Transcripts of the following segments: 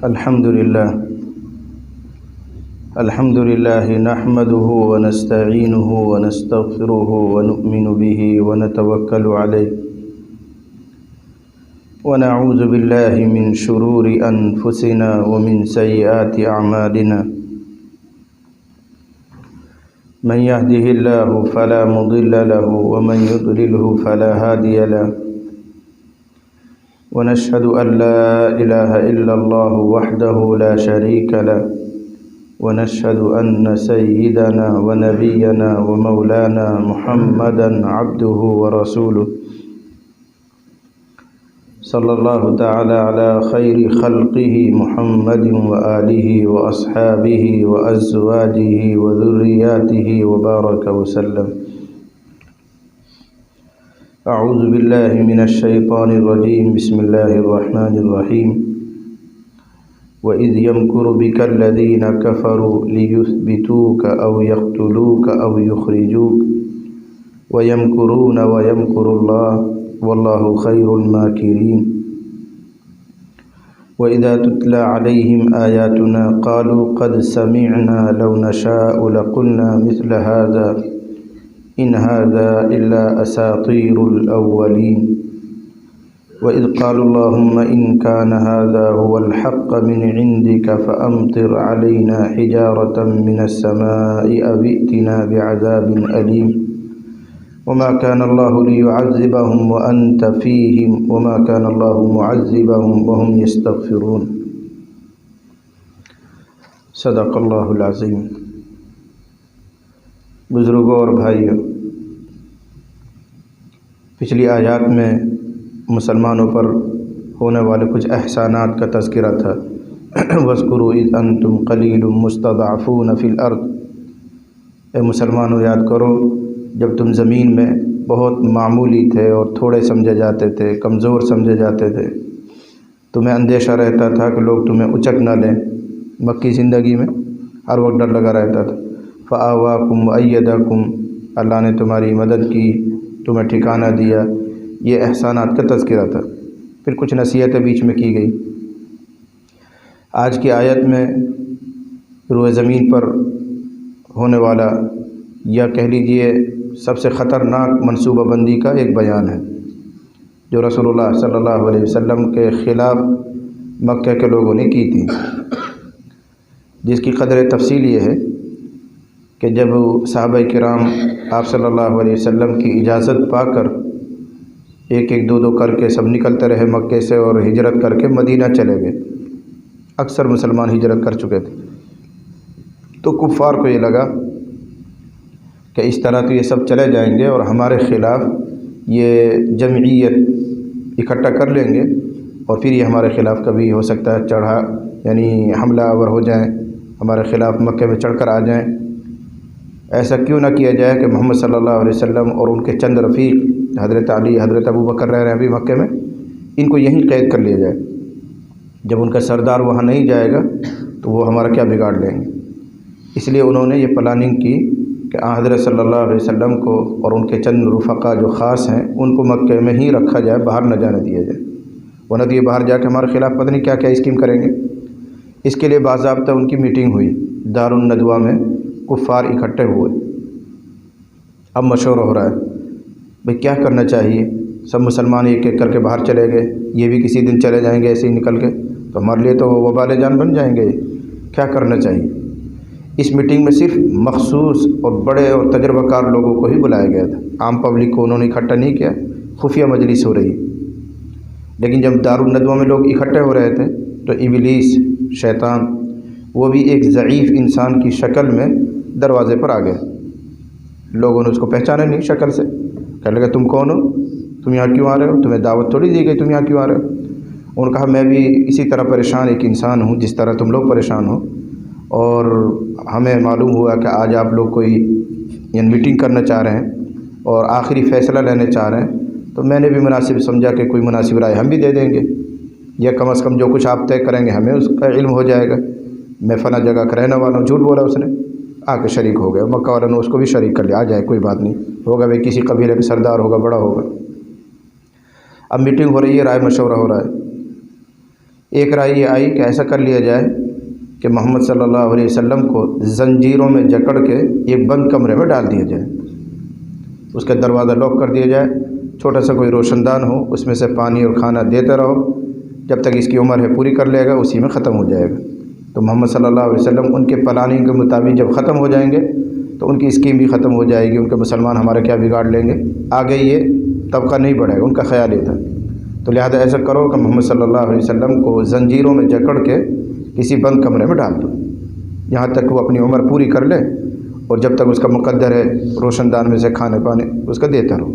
الحمد لله نحمده ونستعينه ونستغفره ونؤمن به ونتوكل عليه ونعوذ بالله من شرور أنفسنا ومن سيئات أعمالنا من يهده الله فلا مضل له ومن يضلله فلا هادي له ونشهد أن لا إله إلا الله وحده لا شريك له ونشهد أن سيدنا ونبينا ومولانا محمدا عبده ورسوله صلى الله تعالى على خير خلقه محمد وآله وأصحابه وأزواجه وذرياته وبارك وسلم. أعوذ بالله من الشيطان الرجيم. بسم الله الرحمن الرحيم. وإذ يمكر بك الذين كفروا ليثبتوك أو يقتلوك أو يخرجوك ويمكرون ويمكر الله والله خير الماكرين. وإذا تتلى عليهم آياتنا قالوا قد سمعنا لو نشاء لقلنا مثل هذا إن هذا إلا أساطير الأولين. وإذ قالوا اللهم إن كان هذا هو الحق من عندك فأمطر علينا حجارة من السماء أو ائتنا بعذاب أليم. وما كان الله ليعذبهم وأنت فيهم وما كان الله معذبهم وهم يستغفرون. صدق اللہ العظیم. بزرگوں اور بھائیوں، پچھلی آیات میں مسلمانوں پر ہونے والے کچھ احسانات کا تذکرہ تھا. وَاذْكُرُوا إِذْ أَنْتُمْ قَلِيلٌ مُسْتَضْعَفُونَ فِي الْأَرْضِ. اے مسلمانوں، یاد کرو جب تم زمین میں بہت معمولی تھے اور تھوڑے سمجھے جاتے تھے، کمزور سمجھے جاتے تھے. تمہیں اندیشہ رہتا تھا کہ لوگ تمہیں اچک نہ لیں. مکی زندگی میں ہر وقت ڈر لگا رہتا تھا. فَآوَاكُمْ وَأَيَّدَكُمْ. اللہ نے تمہاری مدد کی، تمہیں ٹھکانہ دیا. یہ احسانات کا تذکرہ تھا. پھر کچھ نصیحتیں بیچ میں کی گئی. آج کی آیت میں روئے زمین پر ہونے والا یا کہہ لیجئے سب سے خطرناک منصوبہ بندی کا ایک بیان ہے جو رسول اللہ صلی اللہ علیہ وسلم کے خلاف مکہ کے لوگوں نے کی تھی، جس کی قدر تفصیل یہ ہے کہ جب صحابہ کرام آپ صلی اللہ علیہ وسلم کی اجازت پا کر ایک ایک دو دو کر کے سب نکلتے رہے مکے سے اور ہجرت کر کے مدینہ چلے گئے. اکثر مسلمان ہجرت کر چکے تھے. تو کفار کو یہ لگا کہ اس طرح تو یہ سب چلے جائیں گے اور ہمارے خلاف یہ جمعیت اکٹھا کر لیں گے اور پھر یہ ہمارے خلاف کبھی ہو سکتا ہے یعنی حملہ آور ہو جائیں، ہمارے خلاف مکے میں چڑھ کر آ جائیں. ایسا کیوں نہ کیا جائے کہ محمد صلی اللہ علیہ وسلم اور ان کے چند رفیق حضرت علی، حضرت ابو بکر رہ رہے ہیں ابھی مکے میں، ان کو یہیں قید کر لیا جائے. جب ان کا سردار وہاں نہیں جائے گا تو وہ ہمارا کیا بگاڑ لیں گے. اس لیے انہوں نے یہ پلاننگ کی کہ حضرت صلی اللہ علیہ وسلم کو اور ان کے چند رفقا جو خاص ہیں ان کو مکے میں ہی رکھا جائے، باہر نہ جانے دیا جائے. ورنہ تو یہ باہر جا کے ہمارے خلاف پتہ نہیں کیا کیا اسکیم کریں گے. اس کے لیے باضابطہ ان کی میٹنگ ہوئی دار الندوہ میں. کفار اکٹھے ہوئے. اب مشورہ ہو رہا ہے بھئی کیا کرنا چاہیے. سب مسلمان ایک ایک کر کے باہر چلے گئے، یہ بھی کسی دن چلے جائیں گے ایسے ہی نکل کے، تو ہمارے لیے تو وبال جان بن جائیں گے. کیا کرنا چاہیے. اس میٹنگ میں صرف مخصوص اور بڑے اور تجربہ کار لوگوں کو ہی بلایا گیا تھا. عام پبلک کو انہوں نے اکٹھا نہیں کیا. خفیہ مجلس ہو رہی. لیکن جب دار الندوہ میں لوگ اکٹھے ہو رہے تھے تو ابلیس، شیطان، وہ بھی ایک ضعیف انسان کی شکل میں دروازے پر آ گئے. لوگوں نے اس کو پہچانا نہیں شکل سے. کہنے لگا تم کون ہو، تم یہاں کیوں آ رہے ہو، تمہیں دعوت تھوڑی دی گئی، تم یہاں کیوں آ رہے ہو. انہوں نے کہا میں بھی اسی طرح پریشان ایک انسان ہوں جس طرح تم لوگ پریشان ہو، اور ہمیں معلوم ہوا کہ آج آپ لوگ کوئی میٹنگ کرنا چاہ رہے ہیں اور آخری فیصلہ لینے چاہ رہے ہیں، تو میں نے بھی مناسب سمجھا کہ کوئی مناسب رائے ہم بھی دے دیں گے، یا کم از کم جو کچھ آپ طے کریں گے ہمیں اس کا علم ہو جائے گا. میں فلاں جگہ کا رہنے والا ہوں، جھوٹ بولا اس نے، آ کے شریک ہو گیا. مکہ والوں نے اس کو بھی شریک کر لیا، آ جائے کوئی بات نہیں، ہوگا بھائی کسی قبیلے کا سردار ہوگا، بڑا ہوگا. اب میٹنگ ہو رہی ہے، رائے مشورہ ہو رہا ہے. ایک رائے یہ آئی کہ ایسا کر لیا جائے کہ محمد صلی اللہ علیہ وسلم کو زنجیروں میں جکڑ کے ایک بند کمرے میں ڈال دیا جائے، اس کا دروازہ لاک کر دیا جائے، چھوٹا سا کوئی روشن دان ہو، اس میں سے پانی اور کھانا دیتے رہو جب تک اس کی عمر ہے پوری کر لے گا، اسی میں ختم ہو جائے گا۔ تو محمد صلی اللہ علیہ وسلم ان کے پلاننگ کے مطابق جب ختم ہو جائیں گے تو ان کی اسکیم بھی ختم ہو جائے گی، ان کے مسلمان ہمارا کیا بگاڑ لیں گے، آگے یہ طبقہ نہیں بڑھے گا، ان کا خیال یہ تھا۔ تو لہذا ایسا کرو کہ محمد صلی اللہ علیہ وسلم کو زنجیروں میں جکڑ کے کسی بند کمرے میں ڈال دو، یہاں تک وہ اپنی عمر پوری کر لے، اور جب تک اس کا مقدر ہے روشن دان میں سے کھانے پانے اس کا دیتا رہو۔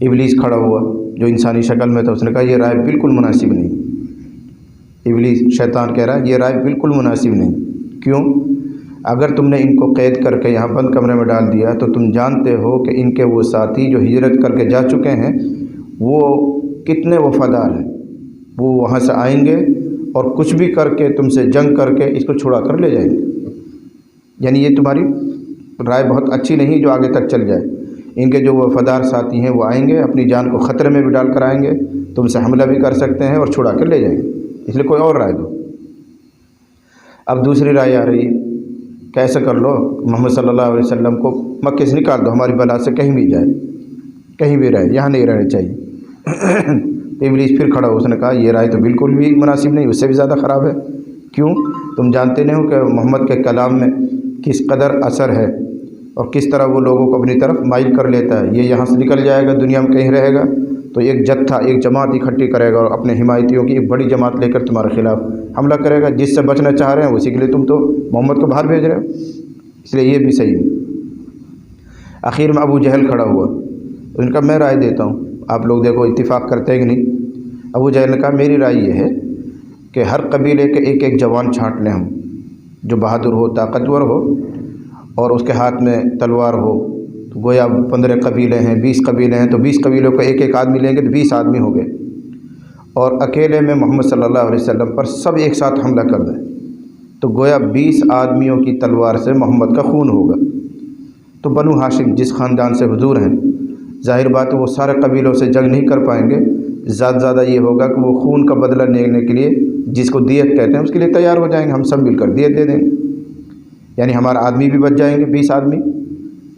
ابلیس کھڑا ہوا جو انسانی شکل میں تھا، اس نے کہا یہ رائے بالکل مناسب نہیں۔ ابلیس شیطان کہہ رہا ہے یہ رائے بالکل مناسب نہیں۔ کیوں؟ اگر تم نے ان کو قید کر کے یہاں بند کمرے میں ڈال دیا تو تم جانتے ہو کہ ان کے وہ ساتھی جو ہجرت کر کے جا چکے ہیں وہ کتنے وفادار ہیں، وہ وہاں سے آئیں گے اور کچھ بھی کر کے تم سے جنگ کر کے اس کو چھڑا کر لے جائیں گے۔ یعنی یہ تمہاری رائے بہت اچھی نہیں جو آگے تک چل جائے۔ ان کے جو وفادار ساتھی ہیں وہ آئیں گے، اپنی جان کو خطرے میں بھی ڈال کر آئیں گے، تم سے حملہ بھی کر سکتے ہیں اور چھڑا کر لے جائیں گے، اس لیے کوئی اور رائے دو۔ اب دوسری رائے آ رہی ہے کہ ایسا کر لو محمد صلی اللہ علیہ وسلم کو مکے سے نکال دو، ہماری بلا سے کہیں بھی جائے، کہیں بھی رہے، یہاں نہیں رہنے چاہیے۔ ابلیس پھر کھڑا ہو، اس نے کہا یہ رائے تو بالکل بھی مناسب نہیں، اس سے بھی زیادہ خراب ہے۔ کیوں؟ تم جانتے نہیں ہو کہ محمد کے کلام میں کس قدر اثر ہے اور کس طرح وہ لوگوں کو اپنی طرف مائل کر لیتا ہے۔ یہ یہاں سے نکل جائے گا، دنیا میں کہیں رہے گا تو ایک جتھا، ایک جماعت اکٹھی کرے گا اور اپنے حمایتیوں کی ایک بڑی جماعت لے کر تمہارے خلاف حملہ کرے گا۔ جس سے بچنا چاہ رہے ہیں اسی کے لیے تم تو محمد کو باہر بھیج رہے ہو، اس لیے یہ بھی صحیح نہیں۔ آخر میں ابو جہل کھڑا ہوا، ان کا میں رائے دیتا ہوں، آپ لوگ دیکھو اتفاق کرتے ہیں کہ نہیں۔ ابو جہل نے کہا میری رائے یہ ہے کہ ہر قبیلے کے ایک ایک جوان چھانٹ لیں ہم، جو بہادر ہو، طاقتور ہو اور اس کے ہاتھ میں تلوار ہو۔ تو گویا 15 قبیلے ہیں، 20 قبیلے ہیں، تو 20 قبیلوں کا ایک ایک آدمی لیں گے تو 20 آدمی ہو گئے، اور اکیلے میں محمد صلی اللہ علیہ وسلم پر سب ایک ساتھ حملہ کر دیں تو گویا 20 آدمیوں کی تلوار سے محمد کا خون ہوگا۔ تو بنو ہاشم جس خاندان سے حضور ہیں، ظاہر بات ہے وہ سارے قبیلوں سے جنگ نہیں کر پائیں گے، زیادہ یہ ہوگا کہ وہ خون کا بدلہ لینے کے لیے جس کو دیت کہتے ہیں اس کے لیے تیار ہو جائیں گے، ہم سب مل کر دیت دے دیں گے، یعنی ہمارا آدمی بھی بچ جائیں گے، 20 آدمی،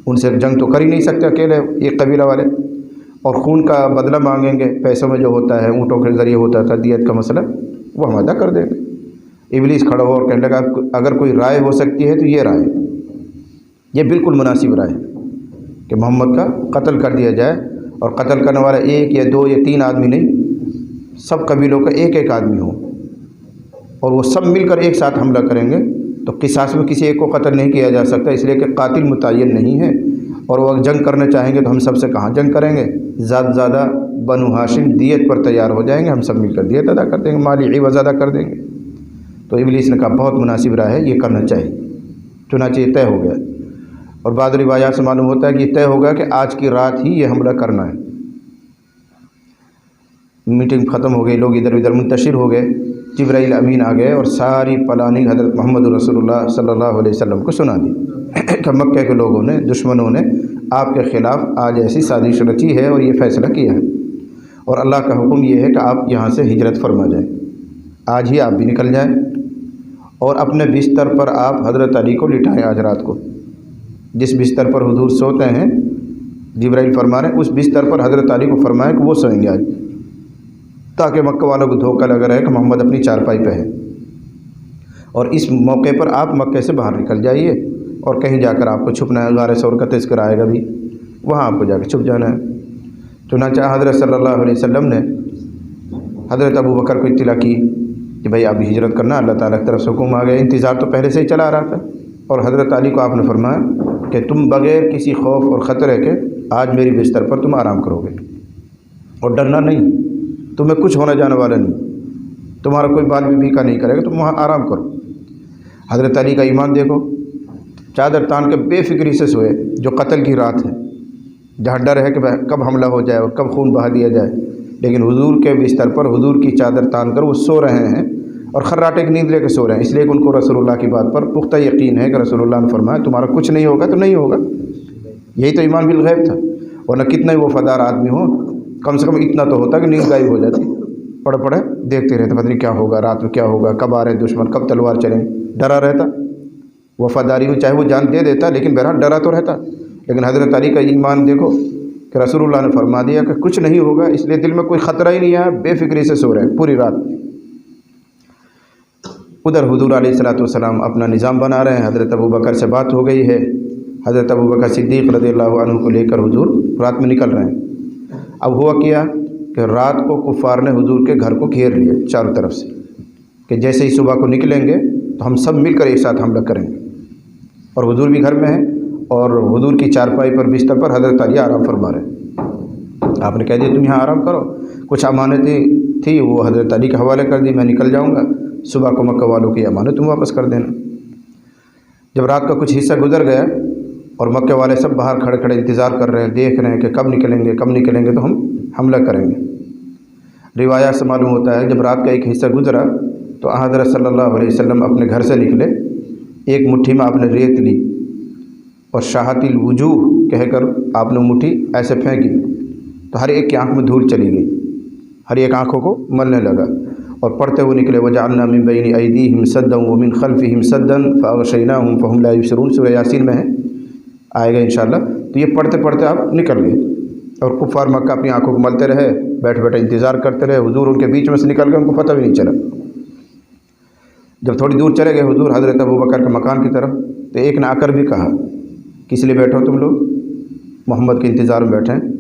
ان سے جنگ تو کر ہی نہیں سکتے اکیلے ایک قبیلہ والے، اور خون کا بدلہ مانگیں گے، پیسوں میں جو ہوتا ہے اونٹوں کے ذریعے ہوتا تھا دیت کا مسئلہ، وہ ہم ادا کر دیں گے۔ ابلیس کھڑا ہوا اور کہنے لگا اگر کوئی رائے ہو سکتی ہے تو یہ رائے، یہ بالکل مناسب رائے کہ محمد کا قتل کر دیا جائے، اور قتل کرنے والا 1 یا 2 یا 3 آدمی نہیں، سب قبیلوں کا ایک ایک آدمی ہو، اور وہ سب مل کر ایک ساتھ حملہ کریں گے تو قصاص میں کسی ایک کو قتل نہیں کیا جا سکتا، اس لیے کہ قاتل متعین نہیں ہے، اور وہ جنگ کرنا چاہیں گے تو ہم سب سے کہاں جنگ کریں گے، زیادہ بنو ہاشم دیت پر تیار ہو جائیں گے، ہم سب مل کر دیت ادا کر دیں گے، مالی عوض ادا کر دیں گے۔ تو ابلیس نے کہا بہت مناسب رائے ہے، یہ کرنا چاہیے، چنانچہ یہ طے ہو گیا۔ اور بعض روایات سے معلوم ہوتا ہے کہ یہ طے ہوگا کہ آج کی رات ہی یہ حملہ کرنا ہے۔ میٹنگ ختم ہو گئی، لوگ ادھر ادھر منتشر ہو گئے، جبرائیل امین آ گئے اور ساری پلاننگ حضرت محمد رسول اللہ صلی اللہ علیہ وسلم کو سنا دی کہ مکہ کے لوگوں نے، دشمنوں نے آپ کے خلاف آج ایسی سازش رچی ہے اور یہ فیصلہ کیا ہے، اور اللہ کا حکم یہ ہے کہ آپ یہاں سے ہجرت فرما جائیں، آج ہی آپ بھی نکل جائیں، اور اپنے بستر پر آپ حضرت علی کو لٹائیں۔ آج رات کو جس بستر پر حضور سوتے ہیں، جبرائیل فرما رہے ہیں اس بستر پر حضرت علی کو فرمائیں کہ وہ سوئیں گے آج، تاکہ مکہ والوں کو دھوکہ لگ رہا ہے کہ محمد اپنی چارپائی پہ ہے، اور اس موقع پر آپ مکے سے باہر نکل جائیے، اور کہیں جا کر آپ کو چھپنا ہے، غار ثور کا تذکر آئے گا بھی، وہاں آپ کو جا کے چھپ جانا ہے۔ چنانچہ حضرت صلی اللہ علیہ وسلم نے حضرت ابو بکر کو اطلاع کی کہ بھائی اب ہجرت کرنا، اللہ تعالیٰ کی طرف سے حکم آ گیا، انتظار تو پہلے سے ہی چلا آ رہا تھا، اور حضرت علی کو آپ نے فرمایا کہ تم بغیر کسی خوف اور خطرے کے آج میری بستر پر تم آرام کرو گے، اور ڈرنا نہیں، تمہیں کچھ ہونے جانے والا نہیں، تمہارا کوئی بال بھی بھیکا نہیں کرے گا، تم وہاں آرام کرو۔ حضرت علی کا ایمان دیکھو، چادر تان کے بے فکری سے سوئے، جو قتل کی رات ہے، جہاں ڈر ہے کہ کب حملہ ہو جائے اور کب خون بہا دیا جائے، لیکن حضور کے بستر پر حضور کی چادر تان کر وہ سو رہے ہیں، اور خراٹے کی نیند لے کے سو رہے ہیں، اس لیے کہ ان کو رسول اللہ کی بات پر پختہ یقین ہے کہ رسول اللہ نے فرمایا تمہارا کچھ نہیں ہوگا تو نہیں ہوگا، یہی تو ایمان بالغیب تھا، ورنہ کتنا ہی وفادار آدمی ہو، کم سے کم اتنا تو ہوتا کہ نیند غائب ہو جاتی، پڑے دیکھتے رہتے، پتہ نہیں کیا ہوگا، رات میں کیا ہوگا، کب آ رہے دشمن، کب تلوار چلیں، ڈرا رہتا۔ وفاداری میں چاہے وہ جان دے دیتا لیکن بہرحال ڈرا تو رہتا۔ لیکن حضرت علی کا ایمان دیکھو کہ رسول اللہ نے فرما دیا کہ کچھ نہیں ہوگا، اس لیے دل میں کوئی خطرہ ہی نہیں آیا، بے فکری سے سو رہے ہیں پوری رات۔ ادھر حضور علیہ الصلوۃ والسلام اپنا نظام بنا رہے ہیں، حضرت ابوبکر سے بات ہو گئی ہے، حضرت ابوبکر صدیق رضی اللہ عنہ کو لے کر حضور رات میں نکل رہے ہیں۔ اب ہوا کیا کہ رات کو کفار نے حضور کے گھر کو گھیر لیا چاروں طرف سے، کہ جیسے ہی صبح کو نکلیں گے تو ہم سب مل کر ایک ساتھ حملہ کریں گے، اور حضور بھی گھر میں ہیں اور حضور کی چارپائی پر بستر پر حضرت علی آرام فرما رہے ہیں۔ آپ نے کہہ دیا تم یہاں آرام کرو، کچھ امانتیں تھی وہ حضرت علی کے حوالے کر دی، میں نکل جاؤں گا، صبح کو مکہ والوں کی امانت تم واپس کر دینا۔ جب رات کا کچھ حصہ گزر گیا اور مکہ والے سب باہر کھڑے کھڑے انتظار کر رہے ہیں، دیکھ رہے ہیں کہ کب نکلیں گے تو ہم حملہ کریں گے۔ روایات سے معلوم ہوتا ہے جب رات کا ایک حصہ گزرا تو حضرت صلی اللہ علیہ وسلم اپنے گھر سے نکلے، ایک مٹھی میں آپ نے ریت لی اور شاہت الوجوہ کہہ کر آپ نے مٹھی ایسے پھینکی تو ہر ایک کی آنکھ میں دھول چلی گئی، ہر ایک آنکھوں کو ملنے لگا، اور پڑھتے ہوئے نکلے وَجَعَلْنَا مِن بَيْنِ أَيْدِيهِمْ سَدًّا وَمِن خَلْفِهِمْ سَدًّا فَأَغْشَيْنَاهُمْ فَهُمْ لَا يُبْصِرُونَ، سورہ یاسین میں ہے، آئے گا انشاءاللہ۔ تو یہ پڑھتے پڑھتے آپ نکل گئے اور کفار مکہ اپنی آنکھوں کو ملتے رہے، بیٹھ بیٹھے انتظار کرتے رہے، حضور ان کے بیچ میں سے نکل گئے، ان کو پتہ بھی نہیں چلا۔ جب تھوڑی دور چلے گئے حضور حضرت ابوبکر کے مکان کی طرف، تو ایک نے آ کر بھی کہا کس لیے بیٹھو تم لوگ؟ محمد کے انتظار میں بیٹھے ہیں،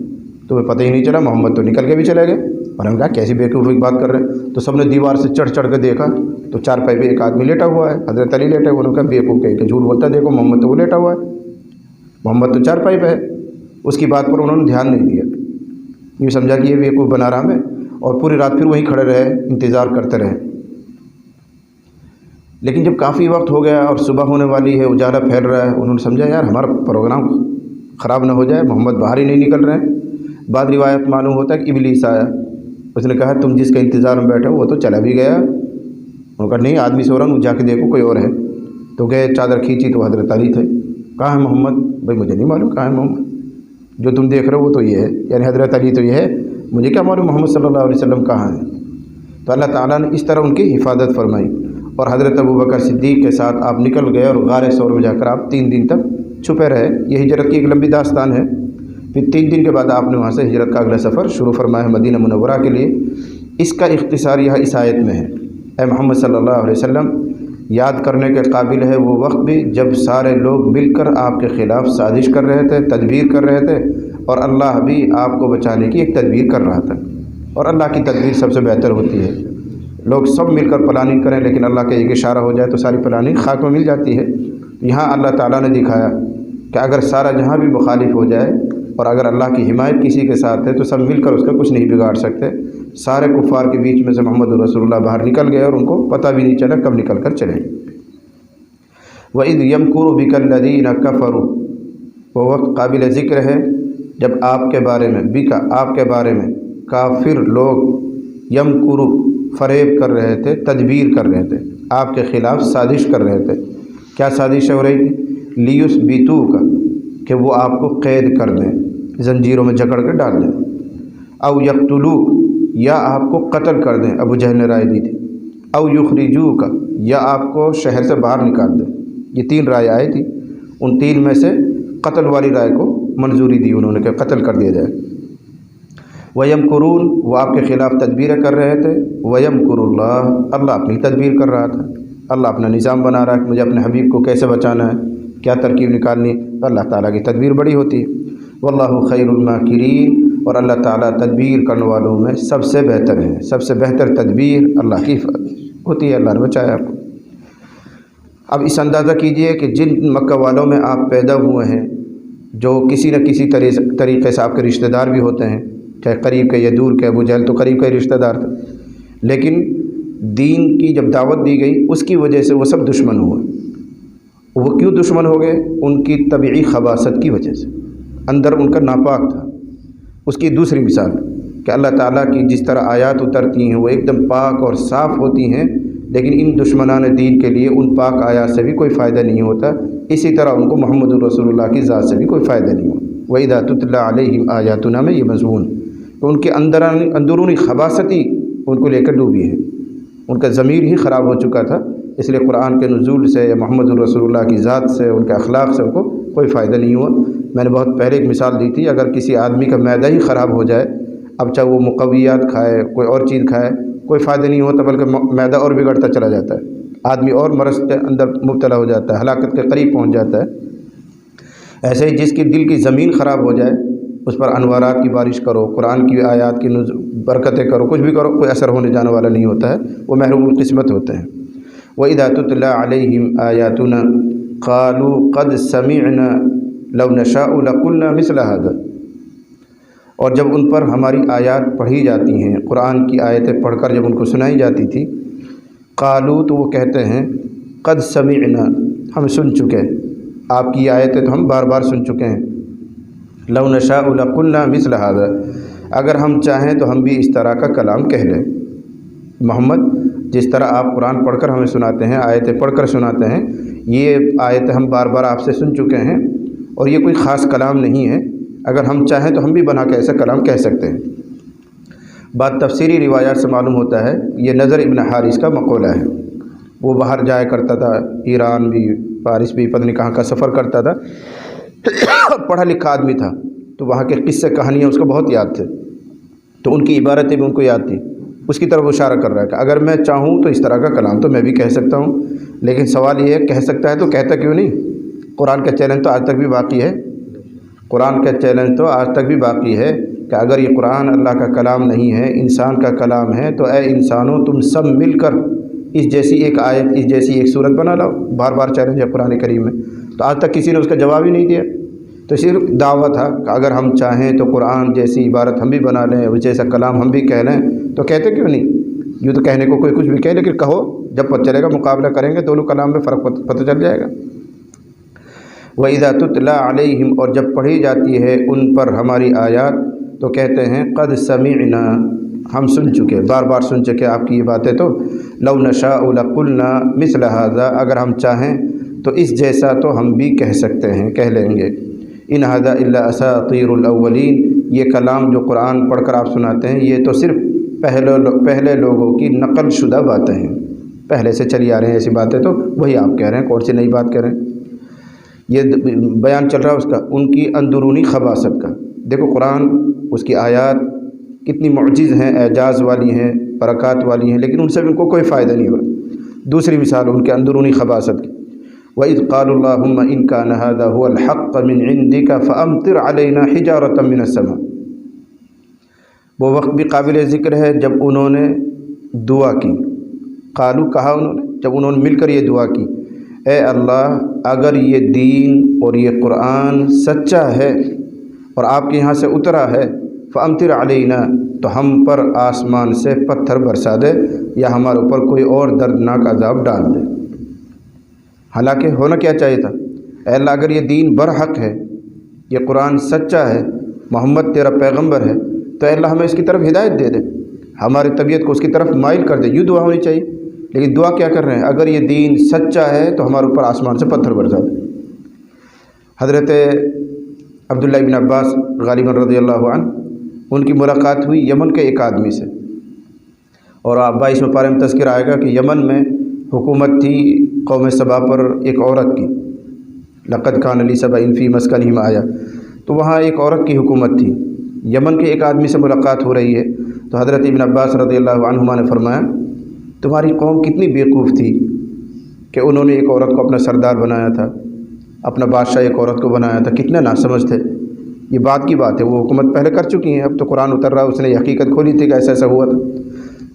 تمہیں پتہ ہی نہیں چلا، محمد تو نکل کے بھی چلے گئے۔ اور ہم کہا کیسی بیوقوفی کی بات کر رہے ہیں؟ تو سب نے دیوار سے چڑھ چڑھ کے دیکھا تو چارپائی پہ ایک آدمی لیٹا ہوا ہے، حضرت علی لیٹے، انہوں نے کہا بیوقوف کہیں کہ جھوٹ بولتا ہے، دیکھو محمد تو وہ لیٹا ہوا ہے، محمد تو چارپائی پہ ہے۔ اس کی بات پر انہوں نے دھیان نہیں دیا، یہ سمجھا کہ یہ بیوقوف بنا رہا ہمیں، اور پوری رات پھر وہیں کھڑے رہے، انتظار کرتے رہے۔ لیکن جب کافی وقت ہو گیا اور صبح ہونے والی ہے، اجالا پھیل رہا ہے، انہوں نے سمجھا یار ہمارا پروگرام خراب نہ ہو جائے، محمد باہر ہی نہیں نکل رہے ہیں۔ بعد روایت معلوم ہوتا ہے کہ ابلیس آیا، اس نے کہا تم جس کے انتظار میں بیٹھے ہو وہ تو چلا بھی گیا۔ انہوں نے کہا نہیں آدمی سو رہا ہوں، جا کے دیکھو کوئی اور ہے۔ تو گئے، چادر کھینچی تو حضرت علی تھے۔ کہاں ہے محمد؟ بھائی مجھے نہیں معلوم کہاں ہے محمد، جو تم دیکھ رہے ہو وہ تو یہ ہے، یعنی حضرت علی تو یہ ہے، مجھے کیا معلوم محمد صلی اللہ علیہ وسلم کہاں ہے۔ تو اللہ تعالیٰ نے اس طرح ان کی حفاظت فرمائی، اور حضرت ابوبکر صدیق کے ساتھ آپ نکل گئے اور غار ثور میں جا کر آپ 3 دن تک چھپے رہے۔ یہ ہجرت کی ایک لمبی داستان ہے۔ پھر 3 دن کے بعد آپ نے وہاں سے ہجرت کا اگلا سفر شروع فرمایا مدینہ منورہ کے لیے۔ اس کا اختصار یہاں اس آیت میں ہے، اے محمد صلی اللہ علیہ وسلم، یاد کرنے کے قابل ہے وہ وقت بھی جب سارے لوگ مل کر آپ کے خلاف سازش کر رہے تھے، تدبیر کر رہے تھے، اور اللہ بھی آپ کو بچانے کی ایک تدبیر کر رہا تھا۔ اور اللہ کی تدبیر سب سے بہتر ہوتی ہے، لوگ سب مل کر پلاننگ کریں لیکن اللہ کا ایک اشارہ ہو جائے تو ساری پلاننگ خاک میں مل جاتی ہے۔ یہاں اللہ تعالیٰ نے دکھایا کہ اگر سارا جہاں بھی مخالف ہو جائے اور اگر اللہ کی حمایت کسی کے ساتھ ہے تو سب مل کر اس کا کچھ نہیں بگاڑ سکتے۔ سارے کفار کے بیچ میں سے محمد رسول اللہ باہر نکل گئے اور ان کو پتہ بھی نہیں چلا کب نکل کر چلے۔ وَإِذْ يَمْكُرُ بِكَ الَّذِينَ كَفَرُوا، وہ وقت قابل ذکر ہے جب آپ کے بارے میں، بِكَ آپ کے بارے میں، کافر لوگ یمکرو فریب کر رہے تھے، تدبیر کر رہے تھے، آپ کے خلاف سازش کر رہے تھے۔ کیا سازش ہو رہی تھی؟ لیُثبِتُوکَ، کہ وہ آپ کو قید کر دیں، زنجیروں میں جکڑ کے ڈال دیں، او یقتلوک، یا آپ کو قتل کر دیں، ابو جہل نے رائے دی تھی، او یخرجوک، یا آپ کو شہر سے باہر نکال دیں۔ یہ 3 رائے آئی تھی، ان 3 میں سے قتل والی رائے کو منظوری دی انہوں نے کہ قتل کر دیا جائے۔ وَيَمْكُرُونَ، وہ آپ کے خلاف تدبیریں کر رہے تھے، وَيَمْكُرُ اللَّهُ، اللہ اپنی تدبیر کر رہا تھا، اللہ اپنا نظام بنا رہا ہے کہ مجھے اپنے حبیب کو کیسے بچانا ہے، کیا ترکیب نکالنی، تو اللہ تعالیٰ کی تدبیر بڑی ہوتی ہے۔ وَاللَّهُ خَيْرُ الْمَاكِرِينَ، اور اللہ تعالیٰ تدبیر کرنے والوں میں سب سے بہتر ہے، سب سے بہتر تدبیر اللہ کی ہوتی ہے، اللہ نے بچایا آپ کو۔ اب اس اندازہ کیجئے کہ جن مکہ والوں میں آپ پیدا ہوئے ہیں، جو کسی نہ کسی طریقے سے آپ کے رشتہ دار بھی ہوتے ہیں، چاہے قریب کے یا دور کے، ابو جہل تو قریب کا ہی رشتہ دار تھا، لیکن دین کی جب دعوت دی گئی اس کی وجہ سے وہ سب دشمن ہوئے۔ وہ کیوں دشمن ہو گئے؟ ان کی طبعی خباثت کی وجہ سے، اندر ان کا ناپاک تھا۔ اس کی دوسری مثال کہ اللہ تعالیٰ کی جس طرح آیات اترتی ہیں وہ ایک دم پاک اور صاف ہوتی ہیں، لیکن ان دشمنان دین کے لیے ان پاک آیات سے بھی کوئی فائدہ نہیں ہوتا، اسی طرح ان کو محمد الرسول اللہ کی ذات سے بھی کوئی فائدہ نہیں ہوتا۔ وَإِذَا تُتْلَىٰ عَلَيْهِمْ آيَاتُنَا میں یہ مضمون، تو ان کے اندرونی خباثتی ان کو لے کر ڈوبی ہے، ان کا ضمیر ہی خراب ہو چکا تھا، اس لیے قرآن کے نزول سے یا محمد الرسول اللہ کی ذات سے، ان کے اخلاق سے ان کو کوئی فائدہ نہیں ہوا۔ میں نے بہت پہلے ایک مثال دی تھی، اگر کسی آدمی کا معدہ ہی خراب ہو جائے، اب چاہے وہ مقویات کھائے، کوئی اور چیز کھائے، کوئی فائدہ نہیں ہوتا، بلکہ معدہ اور بگڑتا چلا جاتا ہے، آدمی اور مرض کے اندر مبتلا ہو جاتا ہے، ہلاکت کے قریب پہنچ جاتا ہے۔ ایسے ہی جس کی دل کی زمین خراب ہو جائے، اس پر انوارات کی بارش کرو، قرآن کی آیات کی برکتیں کرو، کچھ بھی کرو، کوئی اثر ہونے جانے والا نہیں ہوتا ہے، وہ محروم القسمت ہوتے ہیں۔ وَإِذَا تُتْلَى عَلَيْهِمْ آيَاتُنَا قَالُوا قَدْ سَمِعْنَا لَوْ نَشَاءُ لَقُلْنَا مِثْلَ هَذَا، اور جب ان پر ہماری آیات پڑھی جاتی ہیں، قرآن کی آیتیں پڑھ کر جب ان کو سنائی جاتی تھی، قالوا تو وہ کہتے ہیں، قد سمعنا ہم سن چکے، آپ کی آیتیں تو ہم بار بار سن چکے ہیں، لو نشاء لقلنا مثل هذا، اگر ہم چاہیں تو ہم بھی اس طرح کا کلام کہہ لیں۔ محمد جس طرح آپ قرآن پڑھ کر ہمیں سناتے ہیں، آیتیں پڑھ کر سناتے ہیں، یہ آیتیں ہم بار بار آپ سے سن چکے ہیں، اور یہ کوئی خاص کلام نہیں ہے، اگر ہم چاہیں تو ہم بھی بنا کے ایسا کلام کہہ سکتے ہیں۔ بات تفسیری روایات سے معلوم ہوتا ہے، یہ نضر ابن حارث کا مقولہ ہے، وہ باہر جایا کرتا تھا، ایران بھی، فارس بھی، پتہ نہیں کہاں کا سفر کرتا تھا، پڑھا لکھا آدمی تھا، تو وہاں کے قصے کہانیاں اس کو بہت یاد تھے، تو ان کی عبارتیں بھی ان کو یاد تھی، اس کی طرف اشارہ کر رہا ہے کہ اگر میں چاہوں تو اس طرح کا کلام تو میں بھی کہہ سکتا ہوں، لیکن سوال یہ ہے، کہہ سکتا ہے تو کہتا کیوں نہیں؟ قرآن کا چیلنج تو آج تک بھی باقی ہے، قرآن کا چیلنج تو آج تک بھی باقی ہے کہ اگر یہ قرآن اللہ کا کلام نہیں ہے، انسان کا کلام ہے، تو اے انسانوں تم سب مل کر اس جیسی ایک آیت، اس جیسی ایک صورت بنا لاؤ۔ بار بار چیلنج ہے قرآن کریم میں، تو آج تک کسی نے اس کا جواب ہی نہیں دیا، تو صرف دعوت تھا کہ اگر ہم چاہیں تو قرآن جیسی عبارت ہم بھی بنا لیں، اس جیسا کلام ہم بھی کہہ لیں، تو کہتے کیوں نہیں؟ یوں تو کہنے کو کوئی کچھ بھی کہے، لیکن کہو، جب پتہ چلے گا، مقابلہ کریں گے، دونوں کلام میں فرق پتہ چل جائے گا۔ وَإِذَا تُتْلَى عَلَيْهِمْ، اور جب پڑھی جاتی ہے ان پر ہماری آیات، تو کہتے ہیں قد سمعنا، ہم سن چکے، بار بار سن چکے آپ کی یہ باتیں، تو لو نشاء لقلنا مثل هذا، اگر ہم چاہیں تو اس جیسا تو ہم بھی کہہ سکتے ہیں، کہہ لیں گے۔ ان هذا الا اساطیر الاولین، یہ کلام جو قرآن پڑھ کر آپ سناتے ہیں، یہ تو صرف پہلے لوگوں کی نقل شدہ باتیں ہیں، پہلے سے چلی آ رہے ہیں ایسی باتیں، تو وہی آپ کہہ رہے ہیں، کون سی نئی بات کہہ رہے ہیں؟ یہ بیان چل رہا ہے اس کا، ان کی اندرونی خباثت کا۔ دیکھو قرآن، اس کی آیات کتنی معجز ہیں، اعجاز والی ہیں، برکات والی ہیں، لیکن ان سے ان کو کوئی فائدہ نہیں ہوا۔ دوسری مثال ان کے اندرونی خباثت کی، وَإِذْ قَالُوا اللَّهُمَّ إِنْ كَانَ هَذَا هُوَ الْحَقَّ مِنْ عِنْدِكَ فَأَمْطِرْ عَلَيْنَا حِجَارَةً مِنَ السَّمَاءِ، وہ وقت بھی قابل ذکر ہے جب انہوں نے دعا کی، قالو کہا انہوں نے، جب انہوں نے مل کر یہ دعا کی، اے اللہ اگر یہ دین اور یہ قرآن سچا ہے اور آپ کے یہاں سے اترا ہے، فَأَمْطِرْ عَلَيْنَا، تو ہم پر آسمان سے پتھر برسا دے، یا ہمارے اوپر کوئی اور دردناک عذاب ڈال دے۔ حالانکہ ہونا کیا چاہیے تھا، اے اللہ اگر یہ دین برحق ہے، یہ قرآن سچا ہے، محمد تیرا پیغمبر ہے، تو اے اللہ ہمیں اس کی طرف ہدایت دے دے، ہماری طبیعت کو اس کی طرف مائل کر دے، یوں دعا ہونی چاہیے، لیکن دعا کیا کر رہے ہیں، اگر یہ دین سچا ہے تو ہمارے اوپر آسمان سے پتھر برسا دے۔ حضرت عبداللہ ابن عباس غالباً رضی اللہ عنہ، ان کی ملاقات ہوئی یمن کے ایک آدمی سے، اور 22 پارے میں تذکر آئے گا کہ یمن میں حکومت تھی قوم سبا پر ایک عورت کی، لقد کان لسبأ فی مسکنہم آیہ، تو وہاں ایک عورت کی حکومت تھی، یمن کے ایک آدمی سے ملاقات ہو رہی ہے، تو حضرت ابن عباس رضی اللہ عنہما نے فرمایا، تمہاری قوم کتنی بیوقوف تھی کہ انہوں نے ایک عورت کو اپنا سردار بنایا تھا، اپنا بادشاہ ایک عورت کو بنایا تھا، کتنے ناسمجھ تھے۔ یہ بات کی بات ہے، وہ حکومت پہلے کر چکی ہیں، اب تو قرآن اتر رہا ہے، اس نے یہ حقیقت کھولی تھی کہ ایسا ایسا ہوا تھا،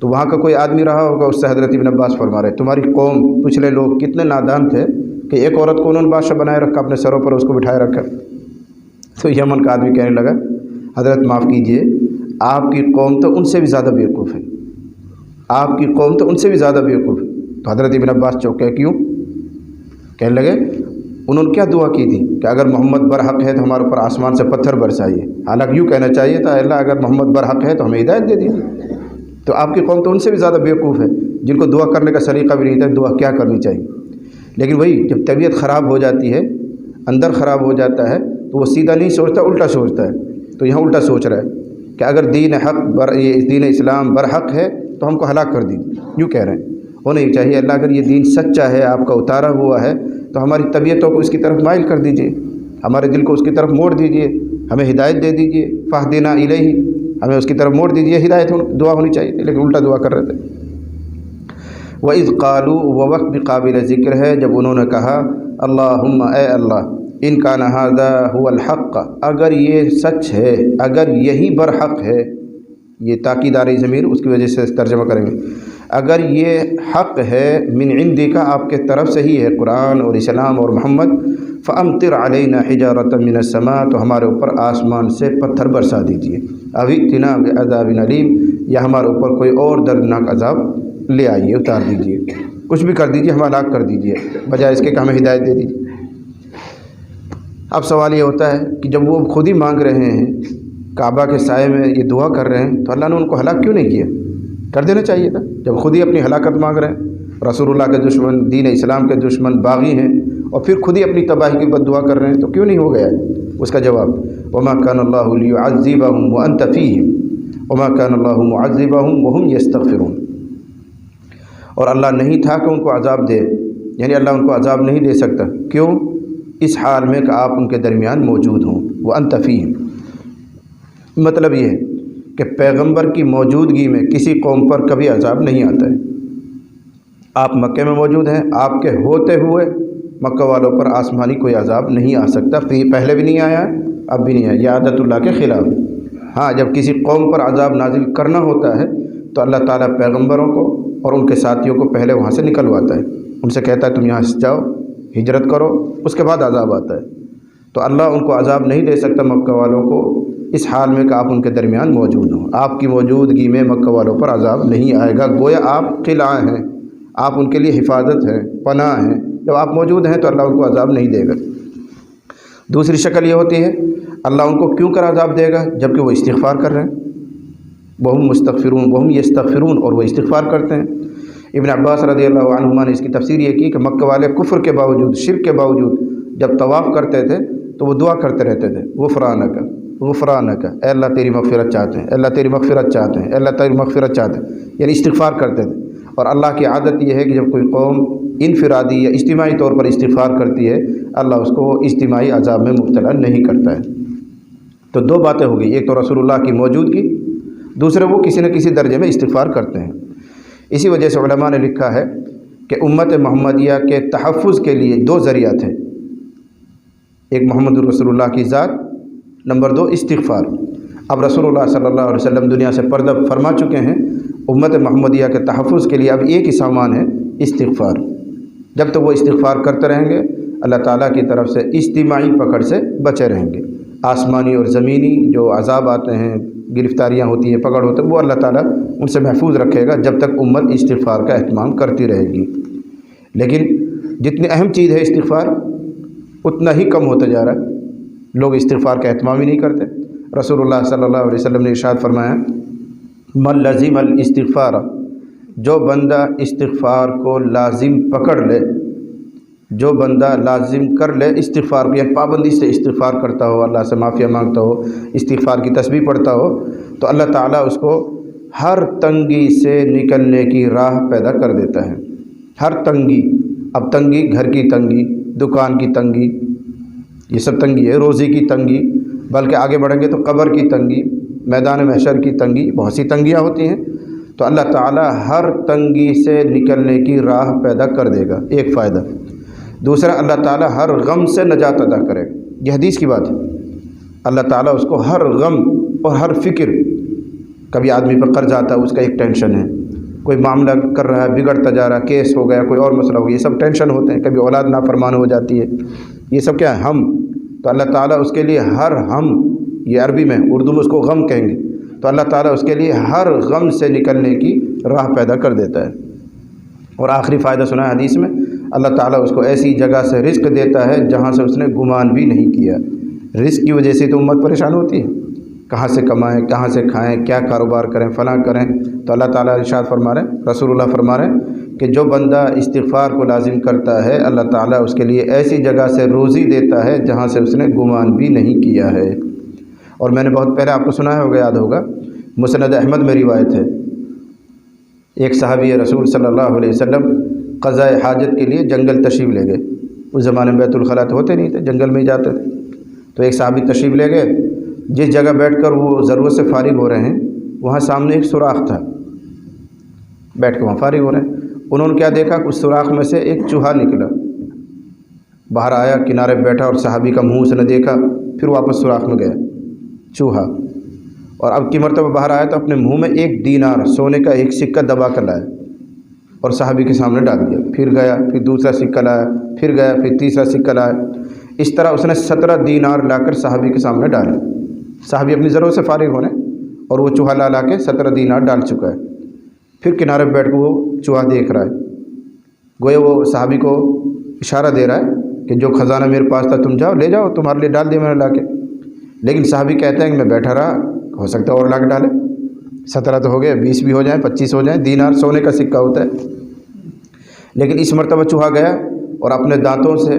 تو وہاں کا کوئی آدمی رہا ہوگا، اس سے حضرت ابن عباس فرما رہے تمہاری قوم، پچھلے لوگ کتنے نادان تھے کہ ایک عورت کو انہوں نے بادشاہ بنائے رکھا، اپنے سروں پر اس کو بٹھائے رکھا۔ تو یمن کا آدمی کہنے لگا، حضرت معاف کیجئے، آپ کی قوم تو ان سے بھی زیادہ بیوقوف ہے، آپ کی قوم تو ان سے بھی زیادہ بیوقوف ہے۔ تو حضرت ابن عباس چوکے، کیوں؟ کہنے لگے انہوں نے کیا دعا کی تھی کہ اگر محمد برحق ہے تو ہمارے اوپر آسمان سے پتھر برسائیے، حالانکہ یوں کہنا چاہیے تھا، اللہ اگر محمد برحق ہے تو ہمیں ہدایت دے دیجیے۔ تو آپ کی قوم تو ان سے بھی زیادہ بیوقوف ہے، جن کو دعا کرنے کا سلیقہ بھی نہیں تھا، دعا کیا کرنی چاہیے۔ لیکن وہی جب طبیعت خراب ہو جاتی ہے، اندر خراب ہو جاتا ہے، تو وہ سیدھا نہیں سوچتا، الٹا سوچتا ہے۔ تو یہاں الٹا سوچ رہا ہے کہ اگر دین حق یہ دین اسلام برحق ہے تو ہم کو ہلاک کر دیجیے، یوں کہہ رہے ہیں۔ ہونا ہی چاہیے اللہ اگر یہ دین سچا ہے، آپ کا اتارا ہوا ہے، تو ہماری طبیعتوں کو اس کی طرف مائل کر دیجیے، ہمارے دل کو اس کی طرف موڑ دیجیے، ہمیں ہدایت دے دیجیے، فاہدنا الیہ، ہمیں اس کی طرف موڑ دیجیے، ہدایت دعا ہونی چاہیے، لیکن الٹا دعا کر رہے تھے۔ وَإِذْ قَالُوا، وہ وقت بھی قابل ذکر ہے جب انہوں نے کہا اللہم، اے اللہ، ان کان ھذا ھو الحق، اگر یہ سچ ہے، اگر یہی برحق ہے، یہ تاکید آ رہی ضمیر اس کی وجہ سے ترجمہ کریں گے، اگر یہ حق ہے من عندک، آپ کے طرف سے ہی ہے قرآن اور اسلام اور محمد، فامطر علینا حجارۃ من السماء، تو ہمارے اوپر آسمان سے پتھر برسا دیجیے، او ائتنا بعذاب علیم، یا ہمارے اوپر کوئی اور دردناک عذاب لے آئیے، اتار دیجیے، کچھ بھی کر دیجیے، ہم ہلاک کر دیجیے، بجائے اس کے کہ ہمیں ہدایت دے دیجیے۔ اب سوال یہ ہوتا ہے کہ جب وہ خود ہی مانگ رہے ہیں، کعبہ کے سائے میں یہ دعا کر رہے ہیں، تو اللہ نے ان کو ہلاک کیوں نہیں کیا؟ کر دینا چاہیے تھا، جب خود ہی اپنی ہلاکت مانگ رہے ہیں، رسول اللہ کے دشمن، دین اسلام کے دشمن، باغی ہیں، اور پھر خود ہی اپنی تباہی کی بد دعا کر رہے ہیں، تو کیوں نہیں ہو گیا؟ اس کا جواب وما كان الله ليعذبهم وانت فيهم وما كان الله معذبهم وهم يستغفرون، اور اللہ نہیں تھا کہ ان کو عذاب دے، یعنی اللہ ان کو عذاب نہیں دے سکتا، کیوں؟ اس حال میں کہ آپ ان کے درمیان موجود ہوں، وانت فیہم، مطلب یہ ہے کہ پیغمبر کی موجودگی میں کسی قوم پر کبھی عذاب نہیں آتا ہے۔ آپ مکے میں موجود ہیں، آپ کے ہوتے ہوئے مکہ والوں پر آسمانی کوئی عذاب نہیں آ سکتا، پہلے بھی نہیں آیا ہے، اب بھی نہیں آیا، یہ عادت اللہ کے خلاف۔ ہاں، جب کسی قوم پر عذاب نازل کرنا ہوتا ہے تو اللہ تعالیٰ پیغمبروں کو اور ان کے ساتھیوں کو پہلے وہاں سے نکلواتا ہے، ان سے کہتا ہے تم یہاں سے جاؤ، ہجرت کرو، اس کے بعد عذاب آتا ہے۔ تو اللہ ان کو عذاب نہیں دے سکتا مکہ والوں کو اس حال میں کہ آپ ان کے درمیان موجود ہوں، آپ کی موجودگی میں مکہ والوں پر عذاب نہیں آئے گا، گویا آپ قلعہ ہیں، آپ ان کے لیے حفاظت ہیں، پناہ ہیں، جب آپ موجود ہیں تو اللہ ان کو عذاب نہیں دے گا۔ دوسری شکل یہ ہوتی ہے اللہ ان کو کیوں کر عذاب دے گا؟ جبکہ وہ استغفار کر رہے ہیں، وہم مستغفرون وہم یستغفرون، اور وہ استغفار کرتے ہیں۔ ابن عباس رضی اللہ عنہما نے اس کی تفسیر یہ کی کہ مکہ والے کفر کے باوجود، شرک کے باوجود جب طواف کرتے تھے تو وہ دعا کرتے رہتے تھے، غفرانک غفرانک، اے اللہ تیری مغفرت چاہتے ہیں، اے اللہ تیری مغفرت چاہتے ہیں، اے اللہ تیری مغفرت چاہتے ہیں، یعنی استغفار کرتے تھے۔ اور اللہ کی عادت یہ ہے کہ جب کوئی قوم انفرادی یا اجتماعی طور پر استغفار کرتی ہے، اللہ اس کو اجتماعی عذاب میں مبتلا نہیں کرتا ہے۔ تو دو باتیں ہو گئی، ایک تو رسول اللہ کی موجودگی، دوسرے وہ کسی نہ کسی درجے میں استغفار کرتے ہیں۔ اسی وجہ سے علماء نے لکھا ہے کہ امت محمدیہ کے تحفظ کے لیے دو ذریعہ تھے، ایک محمد رسول اللہ کی ذات، نمبر دو استغفار۔ اب رسول اللہ صلی اللہ علیہ وسلم دنیا سے پردہ فرما چکے ہیں، امت محمدیہ کے تحفظ کے لیے اب ایک ہی سامان ہے، استغفار۔ جب تک وہ استغفار کرتے رہیں گے اللہ تعالیٰ کی طرف سے اجتماعی پکڑ سے بچے رہیں گے، آسمانی اور زمینی جو عذاب آتے ہیں، گرفتاریاں ہوتی ہیں، پکڑ ہوتے ہیں، وہ اللہ تعالیٰ ان سے محفوظ رکھے گا جب تک امت استغفار کا اہتمام کرتی رہے گی۔ لیکن جتنی اہم چیز ہے استغفار، اتنا ہی کم ہوتا جا رہا ہے، لوگ استغفار کا اہتمام ہی نہیں کرتے۔ رسول اللہ صلی اللہ علیہ وسلم نے ارشاد فرمایا من لزم الاستغفار، جو بندہ استغفار کو لازم پکڑ لے، جو بندہ لازم کر لے استغفار کو، یعنی پابندی سے استغفار کرتا ہو، اللہ سے معافیہ مانگتا ہو، استغفار کی تسبیح پڑھتا ہو، تو اللہ تعالیٰ اس کو ہر تنگی سے نکلنے کی راہ پیدا کر دیتا ہے۔ ہر تنگی، اب تنگی گھر کی تنگی، دکان کی تنگی، یہ سب تنگی ہے، روزی کی تنگی، بلکہ آگے بڑھیں گے تو قبر کی تنگی، میدان محشر کی تنگی، بہت سی تنگیاں ہوتی ہیں، تو اللہ تعالیٰ ہر تنگی سے نکلنے کی راہ پیدا کر دے گا، ایک فائدہ۔ دوسرا، اللہ تعالیٰ ہر غم سے نجات عطا کرے گا، یہ حدیث کی بات ہے۔ اللہ تعالیٰ اس کو ہر غم اور ہر فکر، کبھی آدمی پر قرض آتا ہے، اس کا ایک ٹینشن ہے، کوئی معاملہ کر رہا ہے، بگڑتا جا رہا ہے، کیس ہو گیا، کوئی اور مسئلہ ہو گیا، یہ سب ٹینشن ہوتے ہیں، کبھی اولاد نافرمان ہو جاتی ہے، یہ سب کیا ہے؟ ہم۔ تو اللہ تعالیٰ اس کے لیے ہر ہم، یہ عربی میں، اردو میں اس کو غم کہیں گے، تو اللہ تعالیٰ اس کے لیے ہر غم سے نکلنے کی راہ پیدا کر دیتا ہے۔ اور آخری فائدہ سنا ہے حدیث میں، اللہ تعالیٰ اس کو ایسی جگہ سے رزق دیتا ہے جہاں سے اس نے گمان بھی نہیں کیا۔ رزق کی وجہ سے تو امت پریشان ہوتی ہے، کہاں سے کمائیں، کہاں سے کھائیں، کیا کاروبار کریں، فلاں کریں، تو اللہ تعالیٰ ارشاد فرما رہے ہیں، رسول اللہ فرما رہے ہیں کہ جو بندہ استغفار کو لازم کرتا ہے اللہ تعالیٰ اس کے لیے ایسی جگہ سے روزی دیتا ہے جہاں سے اس نے گمان بھی نہیں کیا ہے۔ اور میں نے بہت پہلے آپ کو سنا ہوگا، یاد ہوگا، مسند احمد میں روایت ہے ایک صحابی رسول صلی اللہ علیہ وسلم قضاء حاجت کے لیے جنگل تشریف لے گئے۔ اس زمانے میں بیت الخلاء ہوتے نہیں تھے، جنگل میں ہی جاتے تھے۔ تو ایک صحابی تشریف لے گئے، جس جگہ بیٹھ کر وہ ضرورت سے فارغ ہو رہے ہیں وہاں سامنے ایک سوراخ تھا، بیٹھ کے وہاں فارغ ہو رہے ہیں۔ انہوں نے کیا دیکھا کہ اس سوراخ میں سے ایک چوہا نکلا، باہر آیا، کنارے بیٹھا اور صحابی کا منہ اس نے دیکھا، پھر واپس سوراخ میں گیا چوہا، اور اب کی مرتبہ باہر آیا تو اپنے منہ میں 1 دینار سونے کا ایک سکہ دبا کر لایا اور صحابی کے سامنے ڈال دیا۔ پھر گیا، پھر دوسرا سکہ لایا، پھر گیا، پھر تیسرا سکہ لایا۔ اس طرح اس نے 17 دینار لا کر صحابی کے سامنے ڈالے۔ صحابی اپنی ضرورت سے فارغ ہونے اور وہ چوہا لا کے 17 دینار ڈال چکا ہے۔ پھر کنارے پہ بیٹھ کے وہ چوہا دیکھ رہا ہے، گویا وہ صحابی کو اشارہ دے رہا ہے کہ جو خزانہ میرے پاس تھا تم جاؤ لے جاؤ، تمہارے لیے ڈال دیا میں نے لا کے۔ لیکن صحابی کہتے ہیں کہ میں بیٹھا رہا، ہو سکتا ہے اور لا کے ڈالے، 17 تو ہو گئے، 20 بھی ہو جائیں، 25 ہو جائیں، دینار سونے کا سکہ ہوتا ہے۔ لیکن اس مرتبہ چوہا گیا اور اپنے دانتوں سے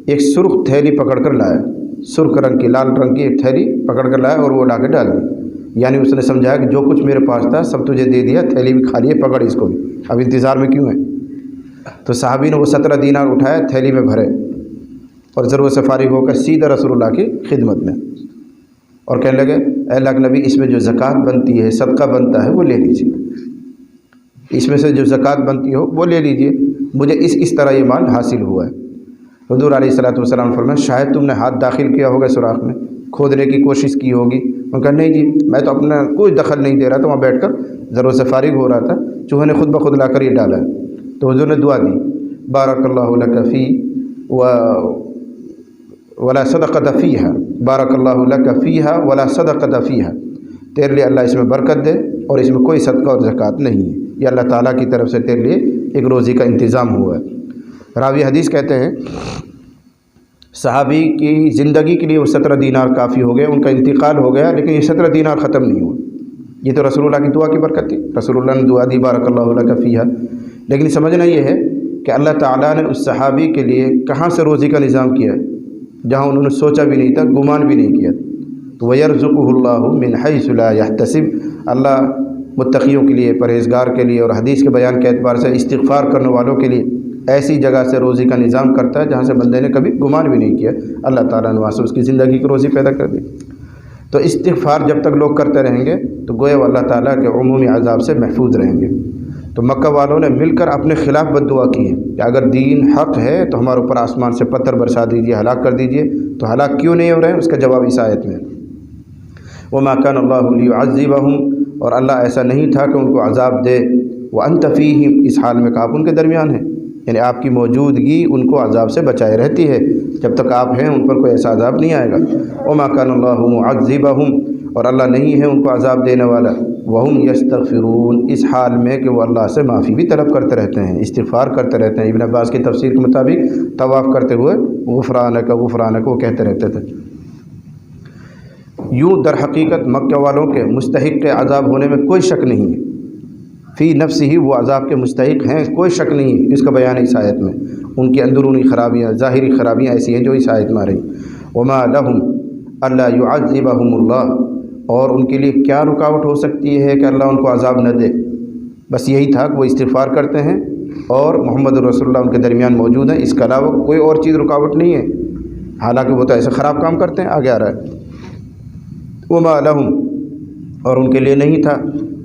ایک سرخ تھیلی پکڑ کر لایا، سرخ رنگ کی، لال رنگ کی ایک تھیلی پکڑ کر لایا اور وہ لا کے ڈال دی۔ یعنی اس نے سمجھایا کہ جو کچھ میرے پاس تھا سب تجھے دے دیا، تھیلی بھی کھا لیے، پکڑ اس کو بھی، اب انتظار میں کیوں ہے؟ تو صحابی نے وہ 17 دینار اٹھایا، تھیلی میں بھرے اور ضرورت سے فارغ ہو کر سیدھا رسول اللہ کی خدمت میں اور کہنے لگے اے اللہ کے نبی، اس میں جو زکوٰۃ بنتی ہے، صدقہ بنتا ہے، وہ لے لیجیے، اس میں سے جو زکوٰۃ بنتی ہو وہ لے لیجیے، مجھے اس طرح یہ مال حاصل ہوا ہے۔ حضور علیہ الصلوۃ والسلام فرمایا شاید تم نے ہاتھ داخل کیا ہوگا سوراخ میں، کھودنے کی کوشش کی ہوگی۔ انہوں نے کہا نہیں جی، میں تو اپنا کوئی دخل نہیں دے رہا تھا، وہاں بیٹھ کر ضرورت سے فارغ ہو رہا تھا، چوہے نے خود بخود لا کر یہ ڈالا ہے۔ تو حضور نے دعا دی، بارک اللہ لک فی ولا صدقۃ فیہا، بارک اللہ لک فیہا ولا صدقۃ فیہا، تیرے لیے اللہ اس میں برکت دے اور اس میں کوئی صدقہ اور زکوٰۃ نہیں ہے، یہ اللہ تعالیٰ کی طرف سے تیرے لیے ایک روزی کا انتظام ہوا ہے۔ راوی حدیث کہتے ہیں صحابی کی زندگی کے لیے وہ 17 دینار کافی ہو گئے، ان کا انتقال ہو گیا، لیکن یہ 17 دینار ختم نہیں ہوا۔ یہ تو رسول اللہ کی دعا کی برکت تھی، رسول اللہ نے دعا دی بارک اللہ لک فیہا۔ لیکن سمجھنا یہ ہے کہ اللہ تعالیٰ نے اس صحابی کے لیے کہاں سے روزی کا نظام کیا جہاں انہوں نے سوچا بھی نہیں تھا، گمان بھی نہیں کیا۔ تو وَيَرْزُقُهُ اللَّهُ مِنْ حَيْثُ لَا يَحْتَسِبُ، اللہ متقیوں کے لیے، پرہیزگار کے لیے اور حدیث کے بیان کے اعتبار سے استغفار کرنے والوں کے لیے ایسی جگہ سے روزی کا نظام کرتا ہے جہاں سے بندے نے کبھی گمان بھی نہیں کیا، اللہ تعالیٰ نے وہاں سے اس کی زندگی کی روزی پیدا کر دی۔ تو استغفار جب تک لوگ کرتے رہیں گے تو گویا وہ اللہ تعالیٰ کے عمومی عذاب سے محفوظ رہیں گے۔ تو مکہ والوں نے مل کر اپنے خلاف بد دعا کی ہے کہ اگر دین حق ہے تو ہمارے اوپر آسمان سے پتھر برسا دیجیے، ہلاک کر دیجیے۔ تو ہلاک کیوں نہیں ہو رہے ہیں، اس کا جواب اس آیت میں، وَمَا كَانَ اللَّهُ لِيُعَذِّبَهُمْ، اور اللہ ایسا نہیں تھا کہ ان کو عذاب دے، وَأَنْتَ فِيهِمْ، اس حال میں کہ آپ ان کے درمیان ہیں، یعنی آپ کی موجودگی ان کو عذاب سے بچائے رہتی ہے، جب تک آپ ہیں ان پر کوئی ایسا عذاب نہیں آئے گا۔ وَمَا كَانَ اللَّهُ مُعَذِّبَهُمْ، اور اللہ نہیں ہے ان کو عذاب دینے والا، وَهُمْ يَسْتَغْفِرُونَ، اس حال میں کہ وہ اللہ سے معافی بھی طلب کرتے رہتے ہیں، استغفار کرتے رہتے ہیں۔ ابن عباس کی تفسیر کے مطابق طواف کرتے ہوئے غفرانک غفرانک وہ کہتے رہتے تھے۔ یوں در حقیقت مکہ والوں کے مستحق کے عذاب ہونے میں کوئی شک نہیں ہے، فی نفس ہی وہ عذاب کے مستحق ہیں، کوئی شک نہیں، اس کا بیان ہے اس آیت میں۔ ان کی اندرونی خرابیاں، ظاہری خرابیاں ایسی ہیں جو اس آیت میں آ رہی۔ وما لہم الا یعذبہم اللہ، اور ان کے لیے کیا رکاوٹ ہو سکتی ہے کہ اللہ ان کو عذاب نہ دے، بس یہی تھا کہ وہ استغفار کرتے ہیں اور محمد رسول اللہ ان کے درمیان موجود ہیں، اس کے علاوہ کوئی اور چیز رکاوٹ نہیں ہے، حالانکہ وہ تو ایسے خراب کام کرتے ہیں۔ آگے آ رہا ہے وما لہم، اور ان کے لیے نہیں تھا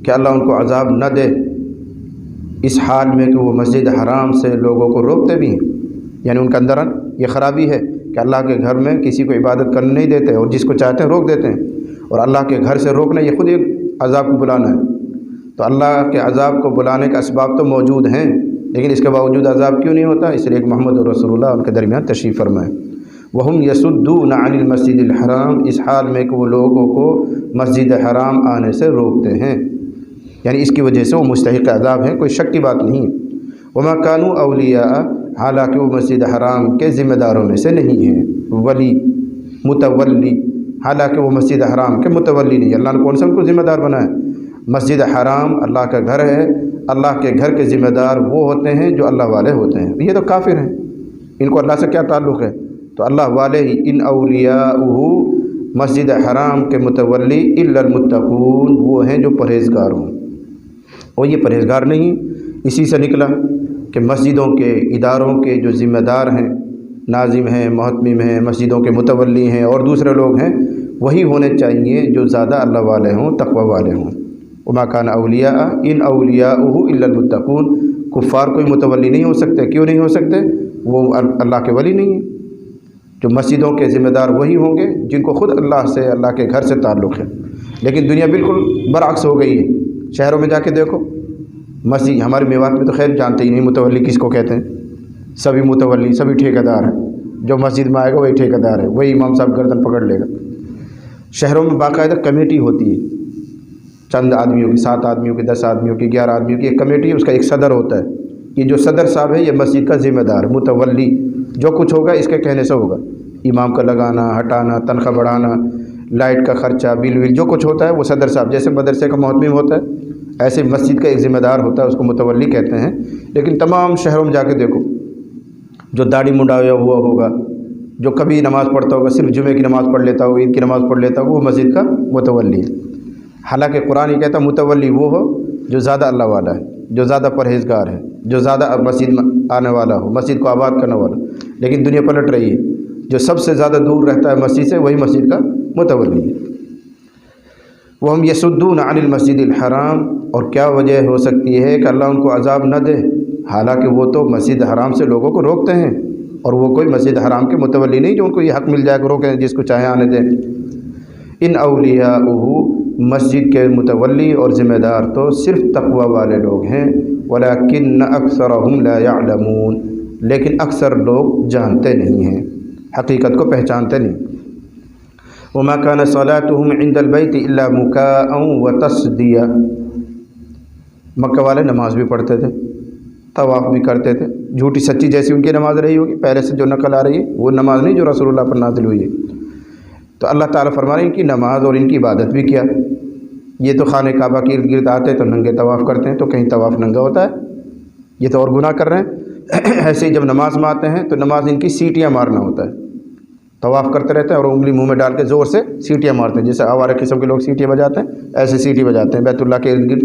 کہ اللہ ان کو عذاب نہ دے، اس حال میں کہ وہ مسجد حرام سے لوگوں کو روکتے بھی ہیں، یعنی ان کے اندر یہ خرابی ہے کہ اللہ کے گھر میں کسی کو عبادت کرنے نہیں دیتے اور جس کو چاہتے ہیں روک دیتے ہیں، اور اللہ کے گھر سے روکنا یہ خود ایک عذاب کو بلانا ہے۔ تو اللہ کے عذاب کو بلانے کا اسباب تو موجود ہیں، لیکن اس کے باوجود عذاب کیوں نہیں ہوتا؟ اس لیے کہ محمد رسول اللہ ان کے درمیان تشریف فرمائے۔ وَهُمْ يَصُدُّونَ عَنِ الْمَسْجِدِ الْحَرَامِ، اس حال میں کہ وہ لوگوں کو مسجد حرام آنے سے روکتے ہیں، یعنی اس کی وجہ سے وہ مستحق عذاب ہیں، کوئی شک کی بات نہیں۔ وَمَا كَانُوا أَوْلِيَاءَ، حالانکہ وہ مسجد حرام کے ذمہ داروں میں سے نہیں ہیں، ولی متولی، حالانکہ وہ مسجد حرام کے متولی نہیں، اللہ نے کون سا ان کو ذمہ دار بنایا؟ مسجد حرام اللہ کا گھر ہے، اللہ کے گھر کے ذمہ دار وہ ہوتے ہیں جو اللہ والے ہوتے ہیں، یہ تو کافر ہیں، ان کو اللہ سے کیا تعلق ہے؟ تو اللہ والے ہی، ان اولیاءہ، مسجد حرام کے متولی الا المتقون، وہ ہیں جو پرہیزگار ہوں، اور یہ پرہیزگار نہیں۔ اسی سے نکلا کہ مسجدوں کے اداروں کے جو ذمہ دار ہیں، ناظم ہیں، محتمم ہیں، مسجدوں کے متولی ہیں اور دوسرے لوگ ہیں، وہی ہونے چاہیے جو زیادہ اللہ والے ہوں، تقوی والے ہوں۔ وما کان اولیاء ان اولیاؤہ الا المتقون، کفار کوئی متولی نہیں ہو سکتے۔ کیوں نہیں ہو سکتے؟ وہ اللہ کے ولی نہیں ہیں۔ جو مسجدوں کے ذمہ دار وہی ہوں گے جن کو خود اللہ سے، اللہ کے گھر سے تعلق ہے۔ لیکن دنیا بالکل برعکس ہو گئی ہے۔ شہروں میں جا کے دیکھو، مسجد ہمارے میوات میں تو خیر جانتے ہی نہیں متولی کس کو کہتے ہیں۔ سبھی متولی، سبھی ٹھیکیدار ہیں۔ جو مسجد میں آئے گا وہی ٹھیکیدار ہے، وہی امام صاحب گردن پکڑ لے گا۔ شہروں میں باقاعدہ کمیٹی ہوتی ہے، چند آدمیوں کی، 7 آدمیوں کی، 10 آدمیوں کی، 11 آدمیوں کی ایک کمیٹی ہے، اس کا ایک صدر ہوتا ہے۔ یہ جو صدر صاحب ہے یہ مسجد کا ذمہ دار، متولی، جو کچھ ہوگا اس کے کہنے سے ہوگا۔ امام کا لگانا، ہٹانا، تنخواہ بڑھانا، لائٹ کا خرچہ، بل ول جو کچھ ہوتا ہے وہ صدر صاحب، جیسے مدرسے کا محتمم ہوتا ہے ایسے مسجد کا ایک ذمہ دار ہوتا ہے، اس کو متولی کہتے ہیں۔ لیکن تمام شہروں میں جا کے دیکھو، جو داڑھی منڈایا ہوا ہوگا، جو کبھی نماز پڑھتا ہوگا، صرف جمعے کی نماز پڑھ لیتا ہوگا، عید کی نماز پڑھ لیتا ہوگا، وہ مسجد کا متولی ہے۔ حالانکہ قرآن یہ کہتا ہے متولی وہ ہو جو زیادہ اللہ والا ہے، جو زیادہ پرہیزگار ہے، جو زیادہ مسجد میں آنے والا ہو، مسجد کو آباد کرنے والا۔ لیکن دنیا پلٹ رہی ہے، جو سب سے زیادہ دور رہتا ہے مسجد سے وہی مسجد کا متولی ہے۔ وَهُمْ يَصُدُّونَ عَنِ الْمَسْجِدِ الْحَرَامِ، اور کیا وجہ ہو سکتی ہے کہ اللہ ان کو عذاب نہ دے، حالانکہ وہ تو مسجد حرام سے لوگوں کو روکتے ہیں، اور وہ کوئی مسجد حرام کے متولی نہیں جو ان کو یہ حق مل جائے کہ روکیں جس کو چاہے آنے دیں۔ ان اولیاؤہ، مسجد کے متولی اور ذمہ دار تو صرف تقوی والے لوگ ہیں، ولیکن اکثرہم لا یعلمون، لیکن اکثر لوگ جانتے نہیں ہیں، حقیقت کو پہچانتے نہیں۔ وما كان صلاتهم عند البيت الا مكاء وتصديا، مکہ والے نماز بھی پڑھتے تھے، طواف بھی کرتے تھے، جھوٹی سچی جیسی ان کی نماز رہی ہوگی پہلے سے جو نقل آ رہی ہے، وہ نماز نہیں جو رسول اللہ پر نازل ہوئی ہے۔ تو اللہ تعالیٰ فرما رہے ہیں ان کی نماز اور ان کی عبادت بھی کیا۔ یہ تو خانہ کعبہ کے ارد گرد آتے تو ننگے طواف کرتے ہیں، تو کہیں طواف ننگا ہوتا ہے؟ یہ تو اور گناہ کر رہے ہیں۔ ایسے ہی جب نماز میں آتے ہیں تو نماز ان کی سیٹیاں مارنا ہوتا ہے، طواف کرتے رہتے ہیں اور انگلی منہ میں ڈال کے زور سے سیٹیاں مارتے ہیں، جیسے آوارہ قسم کے لوگ سیٹیاں بجاتے ہیں، ایسے سیٹی بجاتے ہیں بیت اللہ کے ارد گرد،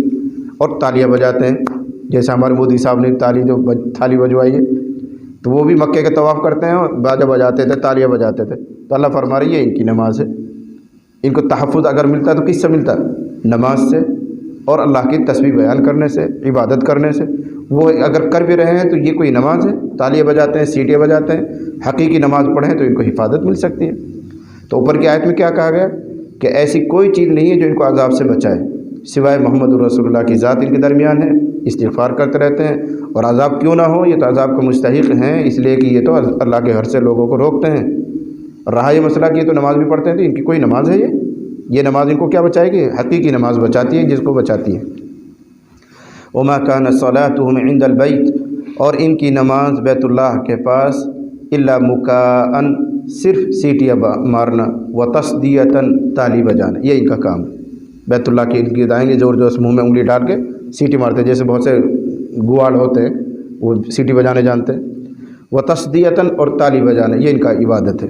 اور تالیاں بجاتے ہیں، جیسے ہمارے مودی صاحب نے تھالی بجوائی ہے، تو وہ بھی مکے کے طواف کرتے ہیں اور باجا بجاتے تھے، تالیاں بجاتے تھے۔ تو اللہ فرما رہی ہے ان کی نماز ہے۔ ان کو تحفظ اگر ملتا ہے تو کس سے ملتا ہے؟ نماز سے اور اللہ کی تسبیح بیان کرنے سے، عبادت کرنے سے۔ وہ اگر کر بھی رہے ہیں تو یہ کوئی نماز ہے؟ تالیاں بجاتے ہیں، سیٹیاں بجاتے ہیں، حقیقی نماز پڑھیں تو ان کو حفاظت مل سکتی ہے۔ تو اوپر کی آیت میں کیا کہا گیا کہ ایسی کوئی چیز نہیں ہے جو ان کو عذاب سے بچائے سوائے محمد الرسول اللہ کی ذات ان کے درمیان ہے، استغفار کرتے رہتے ہیں، اور عذاب کیوں نہ ہو، یہ تو عذاب کو مستحق ہیں اس لیے کہ یہ تو اللہ کے گھر سے لوگوں کو روکتے ہیں۔ رہا یہ مسئلہ کہ یہ تو نماز بھی پڑھتے ہیں، تو ان کی کوئی نماز ہے یہ نماز ان کو کیا بچائے گی؟ حقیقی نماز بچاتی ہے جس کو بچاتی ہے۔ وما كان صلاتهم عند البيت، اور ان کی نماز بیت اللہ کے پاس الا مکاء، صرف سیٹیاں مارنا، وتصدیۃ، تالی بجانا، یہ ان کا کام ہے۔ بیت اللہ کے ارد گرد آئیں گے، زور زور سے منہ میں انگلی ڈال کے سیٹی مارتے ہیں، جیسے بہت سے گواڑ ہوتے ہیں وہ سیٹی بجانے جانتے ہیں۔ وتصدیۃ، اور تالی بجانا، یہ ان کا عبادت ہے۔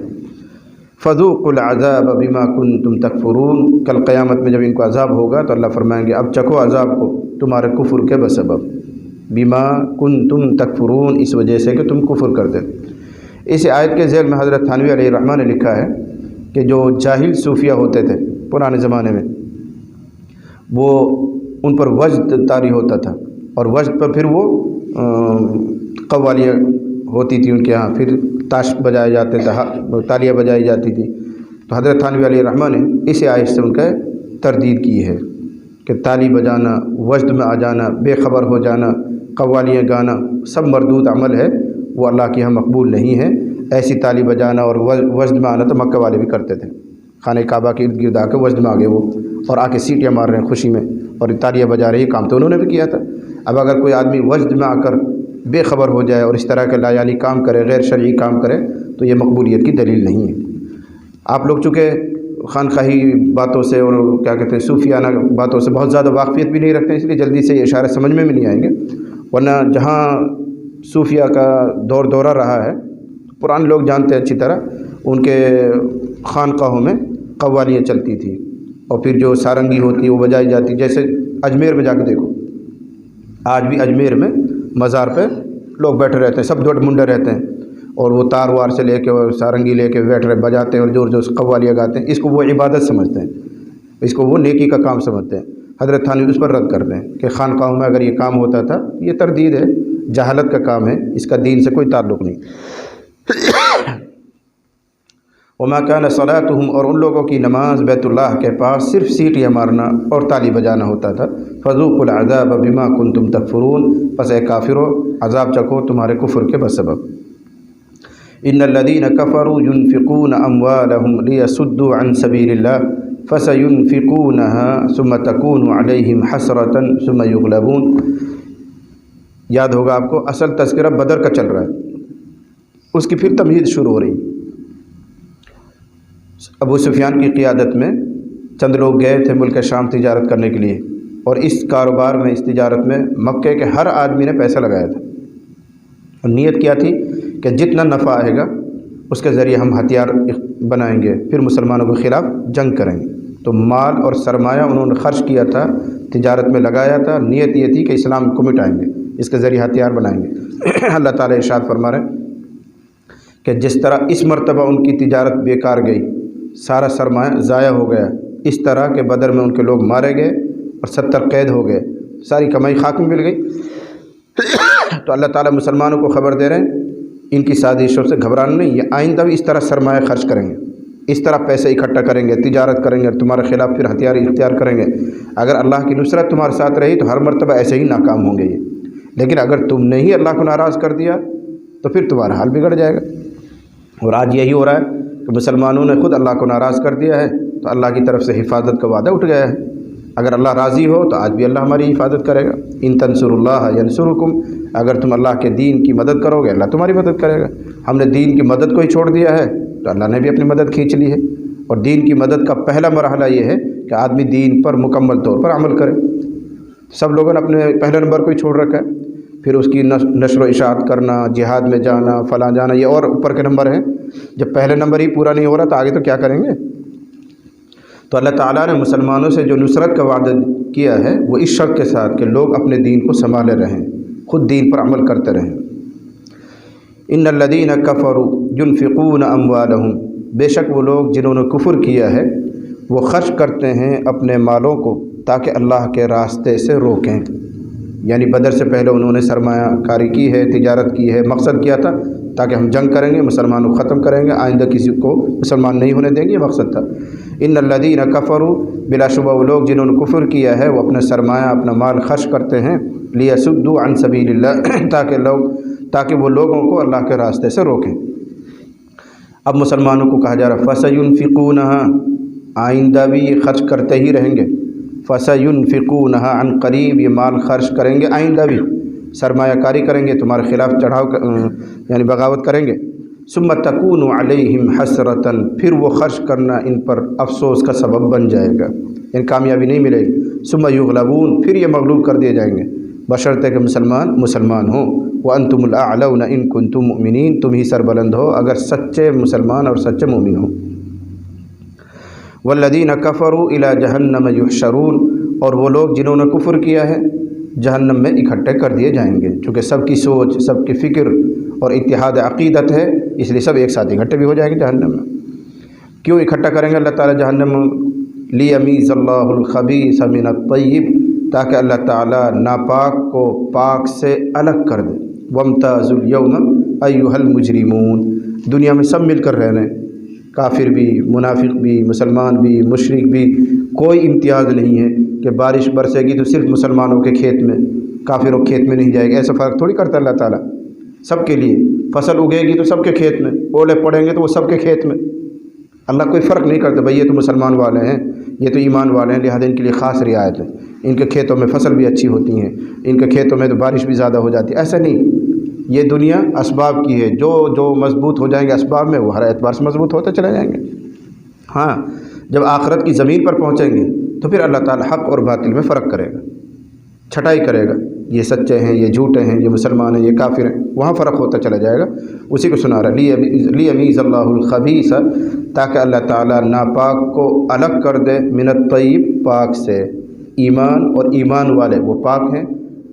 فذوقوا العذاب بما کنتم تکفرون، کل قیامت میں جب ان کو عذاب ہوگا تو اللہ فرمائیں گے اب چکھو عذاب کو تمہارے کفر کے بسبب، بما کنتم تکفرون، اس وجہ سے کہ تم کفر کرتے۔ اس آیت کے ذیل میں حضرت تھانوی علیہ الرحمہ نے لکھا ہے کہ جو جاہل صوفیہ ہوتے تھے پرانے زمانے میں، وہ ان پر وجد طاری ہوتا تھا، اور وجد پر پھر وہ قوالیاں ہوتی تھی ان کے ہاں، پھر تاش بجائے جاتے تھے، تالیاں بجائی جاتی تھی۔ تو حضرت تھانوی علیہ الرحمہ نے اس آیت سے ان کا تردید کی ہے کہ تالی بجانا، وجد میں آ جانا، بے خبر ہو جانا، قوالیاں گانا، سب مردود عمل ہے، وہ اللہ کے یہاں مقبول نہیں ہے۔ ایسی تالی بجانا اور وجد میں آنا تو مکہ والے بھی کرتے تھے، خانہ کعبہ کے ارد گرد آ کے وجد میں آ گئے وہ، اور آ کے سیٹیاں مار رہے ہیں خوشی میں اور تالیاں بجا رہے ہیں، کام تو انہوں نے بھی کیا تھا۔ اب اگر کوئی آدمی وجد میں آ کر بے خبر ہو جائے اور اس طرح کے لایعنی کام کرے، غیر شرعی کام کرے، تو یہ مقبولیت کی دلیل نہیں ہے۔ آپ لوگ چونکہ خانقاہی باتوں سے اور کیا کہتے ہیں صوفیانہ باتوں سے بہت زیادہ واقفیت بھی نہیں رکھتے ہیں، اس لیے جلدی سے یہ اشارے سمجھ میں بھی نہیں آئیں گے، ورنہ جہاں صوفیہ کا دورہ رہا ہے پرانے لوگ جانتے ہیں اچھی طرح، ان کے خانقاہوں میں قوالیاں چلتی تھی، اور پھر جو سارنگی ہوتی ہے وہ بجائی جاتی، جیسے اجمیر میں جا کے دیکھو، آج بھی اجمیر میں مزار پہ لوگ بیٹھے رہتے ہیں، سب دوٹ منڈے رہتے ہیں، اور وہ تار وار سے لے کے اور سارنگی لے کے بیٹھ رہے بجاتے ہیں اور زور زور قوالیاں گاتے ہیں۔ اس کو وہ عبادت سمجھتے ہیں، اس کو وہ نیکی کا کام سمجھتے ہیں۔ حضرت تھانوی اس پر رد کرتے ہیں کہ خانقاہوں میں اگر یہ کام ہوتا تھا، یہ تردید ہے، جہالت کا کام ہے، اس کا دین سے کوئی تعلق نہیں۔ وما كان صلاتهم، اور ان لوگوں کی نماز بیت اللہ کے پاس صرف سیٹیاں مارنا اور تالی بجانا ہوتا تھا۔ فذوقوا العذاب بما كنتم تکفرون، پس اے کافرو عذاب چکھو تمہارے کفر کے بسبب۔ ان الذين كفروا ينفقون اموالهم ليصدوا عن سبيل الله فسينفقونها ثم تكون عليهم حسرة ثم يغلبون۔ یاد ہوگا آپ کو، اصل تذکرہ بدر کا چل رہا ہے، اس کی پھر تمہید شروع ہو رہی۔ ابو سفیان کی قیادت میں چند لوگ گئے تھے ملک شام تجارت کرنے کے لیے، اور اس کاروبار میں، اس تجارت میں مکے کے ہر آدمی نے پیسہ لگایا تھا، اور نیت کیا تھی کہ جتنا نفع آئے گا اس کے ذریعے ہم ہتھیار بنائیں گے، پھر مسلمانوں کے خلاف جنگ کریں گے۔ تو مال اور سرمایہ انہوں نے خرچ کیا تھا، تجارت میں لگایا تھا، نیت یہ تھی کہ اسلام کو مٹائیں گے، اس کے ذریعے ہتھیار بنائیں گے۔ اللہ تعالیٰ ارشاد فرما رہے ہیں کہ جس طرح اس مرتبہ ان کی تجارت بیکار گئی، سارا سرمایہ ضائع ہو گیا، اس طرح کہ بدر میں ان کے لوگ مارے گئے اور 70 قید ہو گئے، ساری کمائی خاک میں مل گئی۔ تو اللہ تعالیٰ مسلمانوں کو خبر دے رہے ہیں ان کی سازشوں سے گھبرانا نہیں، یہ آئندہ بھی اس طرح سرمایہ خرچ کریں گے، اس طرح پیسے اکٹھا کریں گے، تجارت کریں گے، اور تمہارے خلاف پھر ہتھیار اختیار کریں گے۔ اگر اللہ کی نصرت تمہارے ساتھ رہی تو ہر مرتبہ ایسے ہی ناکام ہوں گے یہ، لیکن اگر تم نے ہی اللہ کو ناراض کر دیا تو پھر تمہارا حال بگڑ جائے گا۔ اور آج یہی ہو رہا ہے کہ مسلمانوں نے خود اللہ کو ناراض کر دیا ہے، تو اللہ کی طرف سے حفاظت کا وعدہ اٹھ گیا ہے۔ اگر اللہ راضی ہو تو آج بھی اللہ ہماری حفاظت کرے گا۔ ان تنصروا اللہ ینصرکم، اگر تم اللہ کے دین کی مدد کرو گے اللہ تمہاری مدد کرے گا۔ ہم نے دین کی مدد کو ہی چھوڑ دیا ہے تو اللہ نے بھی اپنی مدد کھینچ لی ہے۔ اور دین کی مدد کا پہلا مرحلہ یہ ہے کہ آدمی دین پر مکمل طور پر عمل کرے۔ سب لوگوں نے اپنے پہلے نمبر کو ہی چھوڑ رکھا ہے، پھر اس کی نشر و اشاعت کرنا، جہاد میں جانا، فلاں جانا، یہ اور اوپر کے نمبر ہیں۔ جب پہلے نمبر ہی پورا نہیں ہو رہا تو آگے تو کیا کریں گے؟ تو اللہ تعالیٰ نے مسلمانوں سے جو نصرت کا وعدہ کیا ہے وہ اس شرط کے ساتھ کہ لوگ اپنے دین کو سنبھالے رہیں، خود دین پر عمل کرتے رہیں۔ ان الذین کفروا ينفقون اموالهم، بے شک وہ لوگ جنہوں نے کفر کیا ہے وہ خرچ کرتے ہیں اپنے مالوں کو تاکہ اللہ کے راستے سے روکیں۔ یعنی بدر سے پہلے انہوں نے سرمایہ کاری کی ہے، تجارت کی ہے، مقصد کیا تھا تاکہ ہم جنگ کریں گے، مسلمانوں کو ختم کریں گے، آئندہ کسی کو مسلمان نہیں ہونے دیں گے، یہ مقصد تھا۔ ان الذین کفروا، بلا شبہ وہ لوگ جنہوں نے کفر کیا ہے وہ اپنا سرمایہ، اپنا مال خرچ کرتے ہیں لیصدوا عن سبیل اللہ، تاکہ وہ لوگوں کو اللہ کے راستے سے روکیں۔ اب مسلمانوں کو کہا جا رہا فَسَيُنْفِقُونَهَا، آئندہ بھی یہ خرچ کرتے ہی رہیں گے۔ فَسَيُنْفِقُونَهَا، عن قریب یہ مال خرچ کریں گے، آئندہ بھی سرمایہ کاری کریں گے، تمہارے خلاف چڑھاؤ یعنی بغاوت کریں گے۔ ثم تکون علیہم حسرۃ، پھر وہ خرچ کرنا ان پر افسوس کا سبب بن جائے گا، یعنی کامیابی نہیں ملے گی۔ ثم یغلبون، پھر یہ مغلوب کر دیے جائیں گے، بشرطے کہ مسلمان ہوں۔ وانتم الاعلون ان کنتم مؤمنین، تم ہی سربلند ہو اگر سچے مسلمان اور سچے مومن ہوں۔ والذین کفروا الی جہنم یحشرون، اور وہ لوگ جنہوں نے کفر کیا ہے جہنم میں اکٹھے کر دیے جائیں گے، چونکہ سب کی سوچ، سب کی فکر اور اتحاد عقیدت ہے، اس لیے سب ایک ساتھ اکٹھے بھی ہو جائیں گے جہنم میں۔ کیوں اکٹھا کریں گے اللہ تعالیٰ جہنم میں؟ لیمیز اللہ الخبیث من الطیب، تاکہ اللہ تعالیٰ ناپاک کو پاک سے الگ کر دے۔ وامتازوا اليوم ایھا المجرمون، دنیا میں سب مل کر رہ رہے ہیں، کافر بھی، منافق بھی، مسلمان بھی، مشرک بھی، کوئی امتیاز نہیں ہے کہ بارش برسے گی تو صرف مسلمانوں کے کھیت میں، کافروں کے کھیت میں نہیں جائے گی، ایسا فرق تھوڑی کرتا اللہ تعالیٰ، سب کے لیے۔ فصل اگے گی تو سب کے کھیت میں، اولے پڑیں گے تو وہ سب کے کھیت میں۔ اللہ کوئی فرق نہیں کرتا، بھئی یہ تو مسلمان والے ہیں، یہ تو ایمان والے ہیں، لہذا ان کے لیے خاص رعایت ہے، ان کے کھیتوں میں فصل بھی اچھی ہوتی ہیں، ان کے کھیتوں میں تو بارش بھی زیادہ ہو جاتی ہے، ایسا نہیں۔ یہ دنیا اسباب کی ہے، جو مضبوط ہو جائیں گے اسباب میں وہ ہر اعتبار سے مضبوط ہوتے چلے جائیں گے۔ ہاں، جب آخرت کی زمین پر پہنچیں گے تو پھر اللہ تعالیٰ حق اور باطل میں فرق کرے گا، چھٹائی کرے گا، یہ سچے ہیں، یہ جھوٹے ہیں، یہ مسلمان ہیں، یہ کافر ہیں، وہاں فرق ہوتا چلا جائے گا۔ اسی کو سنا رہا لیمیز اللہ الخبیث، تاکہ اللہ تعالیٰ ناپاک کو الگ کر دے، من الطیب، پاک سے۔ ایمان اور ایمان والے وہ پاک ہیں،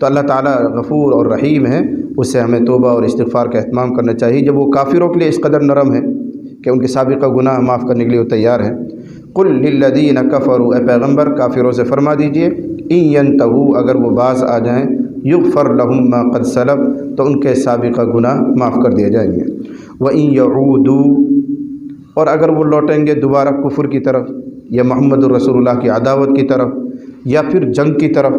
تو اللہ تعالیٰ غفور اور رحیم ہے، اس سے ہمیں توبہ اور استغفار کا اہتمام کرنا چاہیے جب وہ کافروں کے لیے اس قدر نرم ہے کہ ان کے سابقہ گناہ معاف کرنے کے لیے وہ تیار ہیں۔ قل للذین کفروا، اے پیغمبر کافروں سے فرما دیجئے، ان ینتہوا، اگر وہ باز آ جائیں، یغفر لہم ما قد سلف، تو ان کے سابقہ گناہ معاف کر دیے جائیں گے۔ وَإِن يَعُودُوا، اور اگر وہ لوٹیں گے دوبارہ کفر کی طرف یا محمد الرسول اللہ کی عداوت کی طرف یا پھر جنگ کی طرف،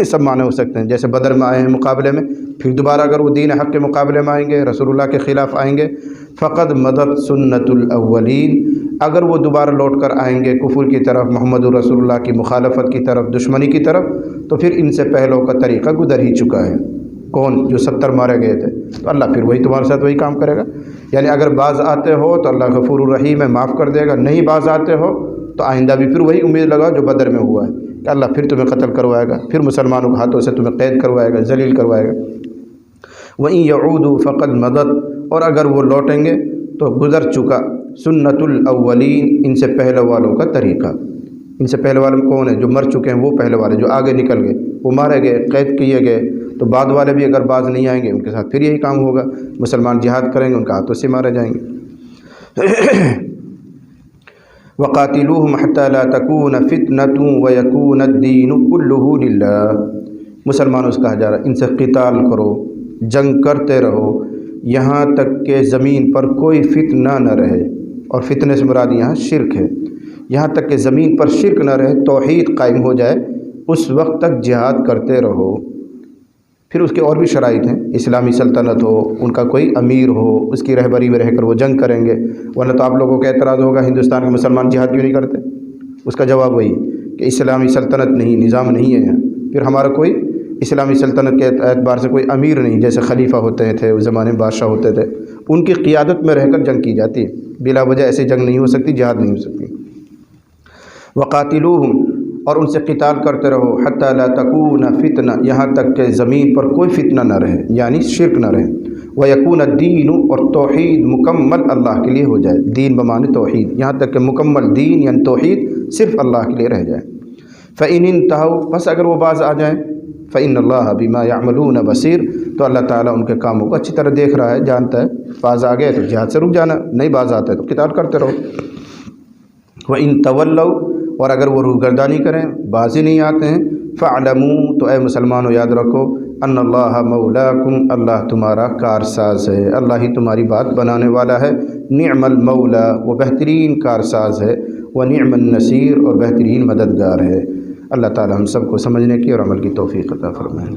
سب معنی ہو سکتے ہیں، جیسے بدر میں آئے ہیں مقابلے میں، پھر دوبارہ اگر وہ دین حق کے مقابلے میں آئیں گے، رسول اللہ کے خلاف آئیں گے، فقد مدت سنت الاولین، اگر وہ دوبارہ لوٹ کر آئیں گے کفر کی طرف، محمد الرسول اللہ کی مخالفت کی طرف، دشمنی کی طرف، تو پھر ان سے پہلوں کا طریقہ گزر ہی چکا ہے۔ کون؟ جو 70 مارے گئے تھے، تو اللہ پھر وہی تمہارے ساتھ وہی کام کرے گا۔ یعنی اگر باز آتے ہو تو اللہ غفور الرحیم ہے، معاف کر دے گا، نہیں باز آتے ہو تو آئندہ بھی پھر وہی امید لگاؤ جو بدر میں ہوا ہے کہ اللہ پھر تمہیں قتل کروائے گا، پھر مسلمانوں کے ہاتھوں سے تمہیں قید کروائے گا، ذلیل کروائے گا۔ وَإِن يَعُودُوا فَقَدْ مَضَتْ، اور اگر وہ لوٹیں گے تو گزر چکا سنت الاولین، ان سے پہلے والوں کا طریقہ۔ ان سے پہلے والے کون ہیں؟ جو مر چکے ہیں، وہ پہلے والے جو آگے نکل گئے، وہ مارے گئے، قید کیے گئے، تو بعد والے بھی اگر باز نہیں آئیں گے ان کے ساتھ پھر یہی کام ہوگا، مسلمان جہاد کریں گے، ان کے ہاتھوں سے مارے جائیں گے۔ وَقَاتِلُوهُمْ حَتَّى لَا تَكُونَ فِتْنَةٌ وَيَكُونَ الدِّينُ كُلُّهُ لِلَّهِ، مسلمانوں سے کہا جا رہا ہے ان سے قتال کرو، جنگ کرتے رہو، یہاں تک کہ زمین پر کوئی فتنہ نہ رہے، اور فتنے سے مراد یہاں شرک ہے، یہاں تک کہ زمین پر شرک نہ رہے، توحید قائم ہو جائے، اس وقت تک جہاد کرتے رہو۔ پھر اس کے اور بھی شرائط ہیں، اسلامی سلطنت ہو، ان کا کوئی امیر ہو، اس کی رہبری میں رہ کر وہ جنگ کریں گے، ورنہ تو آپ لوگوں کا اعتراض ہوگا ہندوستان کے مسلمان جہاد کیوں نہیں کرتے؟ اس کا جواب وہی کہ اسلامی سلطنت نہیں، نظام نہیں ہے یہاں، پھر ہمارا کوئی اسلامی سلطنت کے اعتبار سے کوئی امیر نہیں، جیسے خلیفہ ہوتے تھے اس زمانے میں، بادشاہ ہوتے تھے، ان کی قیادت میں رہ کر جنگ کی جاتی ہے، بلا وجہ ایسی جنگ نہیں ہو سکتی، جہاد نہیں ہو سکتی۔ وَقَاتِلُوهُمْ، اور ان سے قتال کرتے رہو، حَتَّى لَا تَكُونَ فِتْنَةٌ، یہاں تک کہ زمین پر کوئی فتنہ نہ رہے، یعنی شرک نہ رہے، وَيَكُونَ الدِّينُ، اور توحید مکمل اللہ کے لیے ہو جائے، دین بمعنی توحید، یہاں تک کہ مکمل دین یعنی توحید صرف اللہ کے لیے رہ جائے۔ فَإِنِ انْتَهَوْا، بس اگر وہ باز آ جائیں، فَإِنَّ اللَّهَ بِمَا يَعْمَلُونَ بَصِيرٌ، تو اللہ تعالیٰ ان کے کاموں کو اچھی طرح دیکھ رہا ہے، جانتا ہے۔ باز آ گئے تو جہاد سے رک جانا، نہیں باز آتے تو قتال کرتے رہو۔ وَإِن تَوَلَّوْا، اور اگر وہ روگردانی کریں، باز ہی نہیں آتے ہیں، فَاعْلَمُوا، تو اے مسلمانوں یاد رکھو، ان اللہ مولاکم، اللہ تمہارا کارساز ہے، اللہ ہی تمہاری بات بنانے والا ہے، نعم المولا، وہ بہترین کارساز ہے، ونعم النصیر، اور بہترین مددگار ہے۔ اللہ تعالی ہم سب کو سمجھنے کی اور عمل کی توفیق عطا فرمائے۔